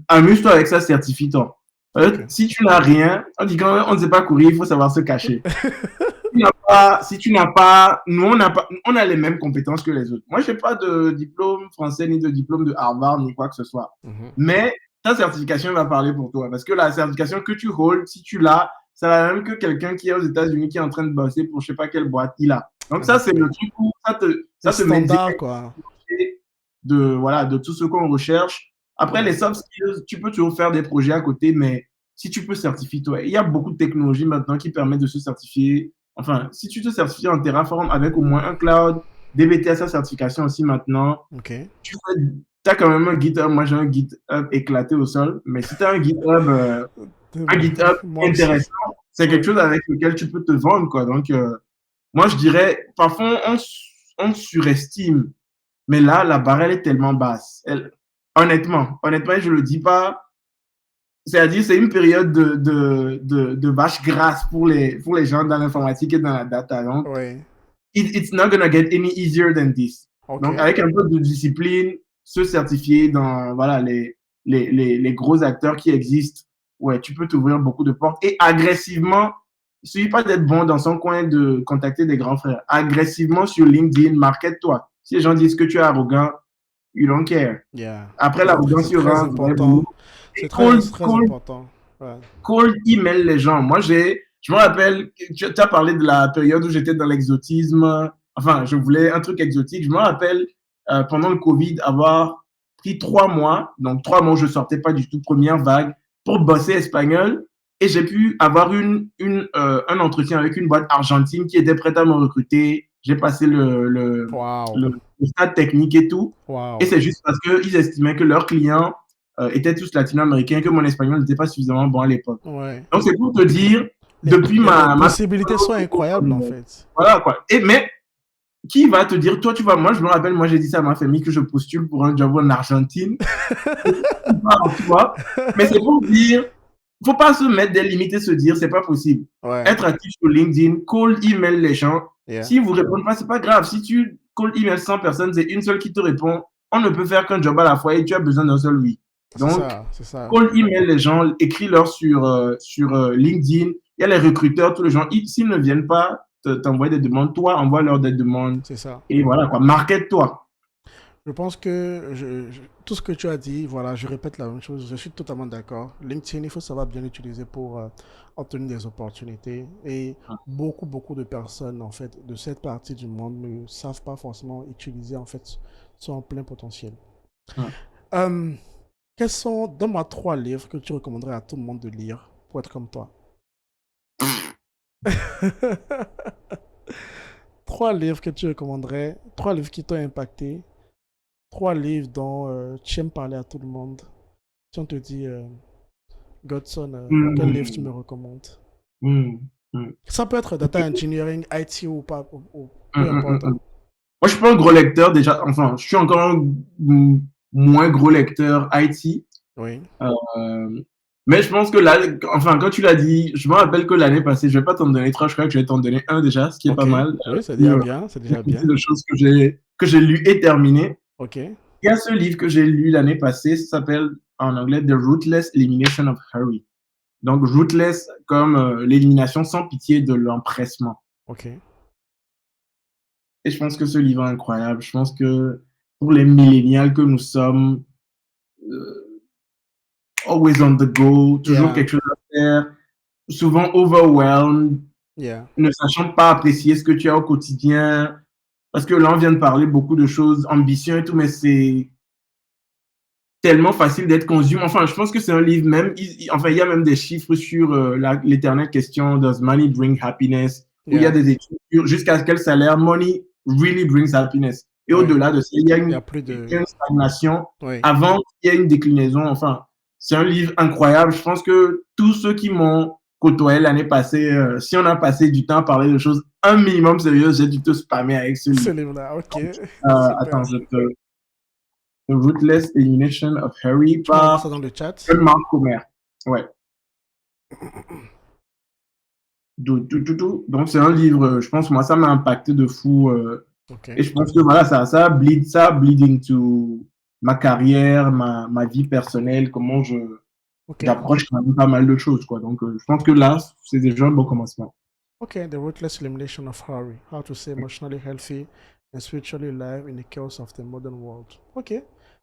Amuse-toi avec ça, certifie-toi. Ok. Si tu n'as rien, on dit quand on ne sait pas courir, il faut savoir se cacher. Si tu n'as pas, nous, on a les mêmes compétences que les autres. Moi, je n'ai pas de diplôme français, ni de diplôme de Harvard, ni quoi que ce soit. Mhm. Mais ta certification va parler pour toi. Parce que la certification que tu holds, si tu l'as, c'est la même que quelqu'un qui est aux États-Unis, qui est en train de bosser pour je ne sais pas quelle boîte il a. Donc, En ça, c'est le effet. truc où C'est ça te met standard, direct quoi. voilà, de tout ce qu'on recherche. Après, les Ouais. soft skills, tu peux toujours faire des projets à côté, mais si tu peux certifier, toi, il y a beaucoup de technologies maintenant qui permettent de se certifier. Enfin, si tu te certifies en Terraform avec au moins un cloud, DBT a sa certification aussi maintenant, Ok. tu as quand même un GitHub. Moi, j'ai un GitHub éclaté au sol, mais si tu as un GitHub Moi aussi. intéressant, c'est quelque Ouais. chose avec lequel tu peux te vendre, quoi. Donc, moi, je dirais, parfois, on surestime, mais là, la barre, elle est tellement basse. Honnêtement, je ne le dis pas. C'est-à-dire, c'est une période de vache grasse pour les gens dans l'informatique et dans la data. Donc, Ouais. it's not gonna get any easier than this. Ok. Donc, avec un peu de discipline, se certifier dans voilà, les gros acteurs qui existent, ouais, tu peux t'ouvrir beaucoup de portes. Et agressivement, il ne suffit pas d'être bon dans son coin de contacter des grands frères. Agressivement sur LinkedIn, market-toi. Si les gens disent que tu es arrogant, you don't care. Yeah. Après l'arrogance, C'est il y aura très un vrai boulot. important. C'est Et très important. Ouais. cold email les gens. Moi, je me rappelle, tu as parlé de la période où j'étais dans l'exotisme. Enfin, je voulais un truc exotique. Je me rappelle, pendant le Covid, avoir pris 3 mois. Donc, 3 mois où je sortais pas du tout, première vague, pour bosser espagnol. Et j'ai pu avoir un entretien avec une boîte argentine qui était prête à me recruter. J'ai passé Wow. le stade technique et tout. Et Wow. c'est juste parce qu'ils estimaient que leurs clients étaient tous latino-américains, que mon espagnol n'était pas suffisamment bon à l'époque. Ouais. Donc, c'est pour te dire, depuis Les ma possibilités sont incroyables, en fait. voilà quoi. Mais qui va te dire, toi, tu vas, moi, je me rappelle, moi, j'ai dit ça à ma famille que je postule pour un job en Argentine. Tu vois. Mais c'est pour dire, faut pas se mettre des limites et se dire, c'est pas possible. Ouais. Être actif sur LinkedIn, call email les gens. Yeah. Si vous répondez pas, c'est pas grave. Si tu call email 100 personnes, c'est une seule qui te répond. On ne peut faire qu'un job à la fois et tu as besoin d'un seul oui. C'est Donc, ça, c'est ça. call email les gens, écris-leur sur LinkedIn. Il y a les recruteurs, tous les gens. S'ils ne viennent pas t'envoyer des demandes, toi, envoie-leur des demandes. C'est ça. Et voilà quoi, market-toi. Je pense que tout ce que tu as dit, voilà, je répète la même chose. Je suis totalement d'accord. LinkedIn, il faut savoir bien l'utiliser pour obtenir des opportunités. Et beaucoup de personnes, en fait, de cette partie du monde ne savent pas forcément utiliser, en fait, son plein potentiel. Euh, Quels sont, donne-moi 3 livres que tu recommanderais à tout le monde de lire pour être comme toi? 3 livres que tu recommanderais, 3 livres qui t'ont impacté, 3 livres dont tu aimes parler à tout le monde. Si on te dit, Godson, quel livre tu me recommandes? Ça peut être data engineering, IT ou pas, ou peu importe. Moi, je suis pas un gros lecteur déjà. Enfin, je suis encore un moins gros lecteur IT. Oui. Mais je pense que là, enfin, quand tu l'as dit, je me rappelle que l'année passée, je vais pas t'en donner 3, je crois que je vais t'en donner un déjà, ce qui est Ok. pas mal. Oui, c'est déjà bien. C'est déjà bien. C'est de choses que j'ai lu et terminé. Ok. Il y a ce livre que j'ai lu l'année passée, ça s'appelle en anglais The Ruthless Elimination of Hurry. Donc, ruthless comme l'élimination sans pitié de l'empressement. Ok. Et je pense que ce livre est incroyable. Je pense que pour les millénials que nous sommes, always on the go, toujours Yeah. quelque chose à faire, souvent overwhelmed, Yeah. ne sachant pas apprécier ce que tu as au quotidien. Parce que là, on vient de parler beaucoup de choses, ambition et tout, mais c'est tellement facile d'être consumé. Enfin, je pense que c'est un livre même, enfin, il y a même des chiffres sur l'éternelle question, does money bring happiness? Où il y a Yeah. des études sur jusqu'à quel salaire money really brings happiness. Et Oui. au-delà de ça, il y a Il y a une, plus de... une stagnation Oui. avant qu'il y ait une déclinaison. Enfin, c'est un livre incroyable. Je pense que tous ceux qui m'ont côtoyé l'année passée, si on a passé du temps à parler de choses un minimum sérieuses, j'ai dû te spammer avec ce Ce livre. livre-là, ok. Attends, The Ruthless Elimination of Harry Tu m'envoies par ça dans le chat. Marc Comer. Ouais. Donc, c'est un livre, je pense, moi, ça m'a impacté de fou. Ok. Et je pense que voilà, ça bleed into ma carrière, ma vie personnelle, comment Ok. j'approche quand même pas mal de choses, quoi. Donc, je pense que là, c'est déjà un bon commencement. Ok. The Ruthless Elimination of Hurry. How to stay emotionally healthy and spiritually alive in the chaos of the modern world. Ok.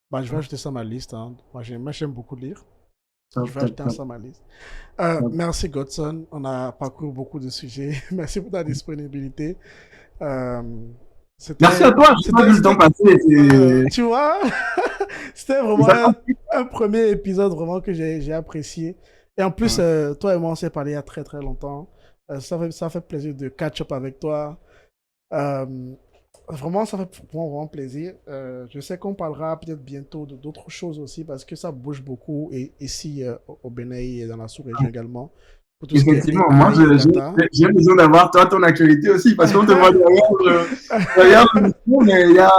Bah, je vais ajouter ça à ma liste. Hein. Moi, j'aime beaucoup lire. Je vais ajouter ça à ma liste. Merci Godson, on a parcouru beaucoup de sujets. Merci pour ta disponibilité. Merci à toi, je n'ai pas vu le temps passer. Tu vois, c'était vraiment un premier épisode vraiment que j'ai apprécié. Et en plus, toi et moi, on s'est parlé il y a très longtemps. Ça fait plaisir de catch up avec toi. Vraiment, ça fait vraiment plaisir. Je sais qu'on parlera peut-être bientôt d'autres choses aussi parce que ça bouge beaucoup et ici au Bénin et dans la sous-région également. Pour tout ce qui est Effectivement, moi, j'ai besoin d'avoir toi ton actualité aussi parce qu'on te voit derrière le micro, mais il y a.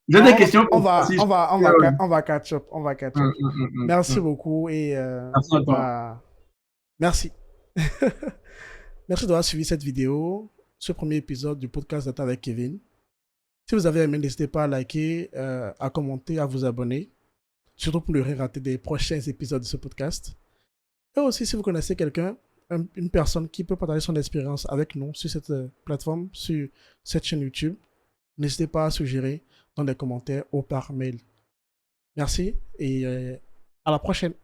J'ai des questions pour toi. On va catch up. On va catch up. Merci beaucoup et merci à toi. Merci. Merci d'avoir suivi cette vidéo, ce premier épisode du podcast Data avec Kevin. Si vous avez aimé, n'hésitez pas à liker, à commenter, à vous abonner, surtout pour ne rien rater des prochains épisodes de ce podcast. Et aussi, si vous connaissez quelqu'un, une personne qui peut partager son expérience avec nous sur cette plateforme, sur cette chaîne YouTube, N'hésitez pas à suggérer dans les commentaires ou par mail. Merci et à la prochaine.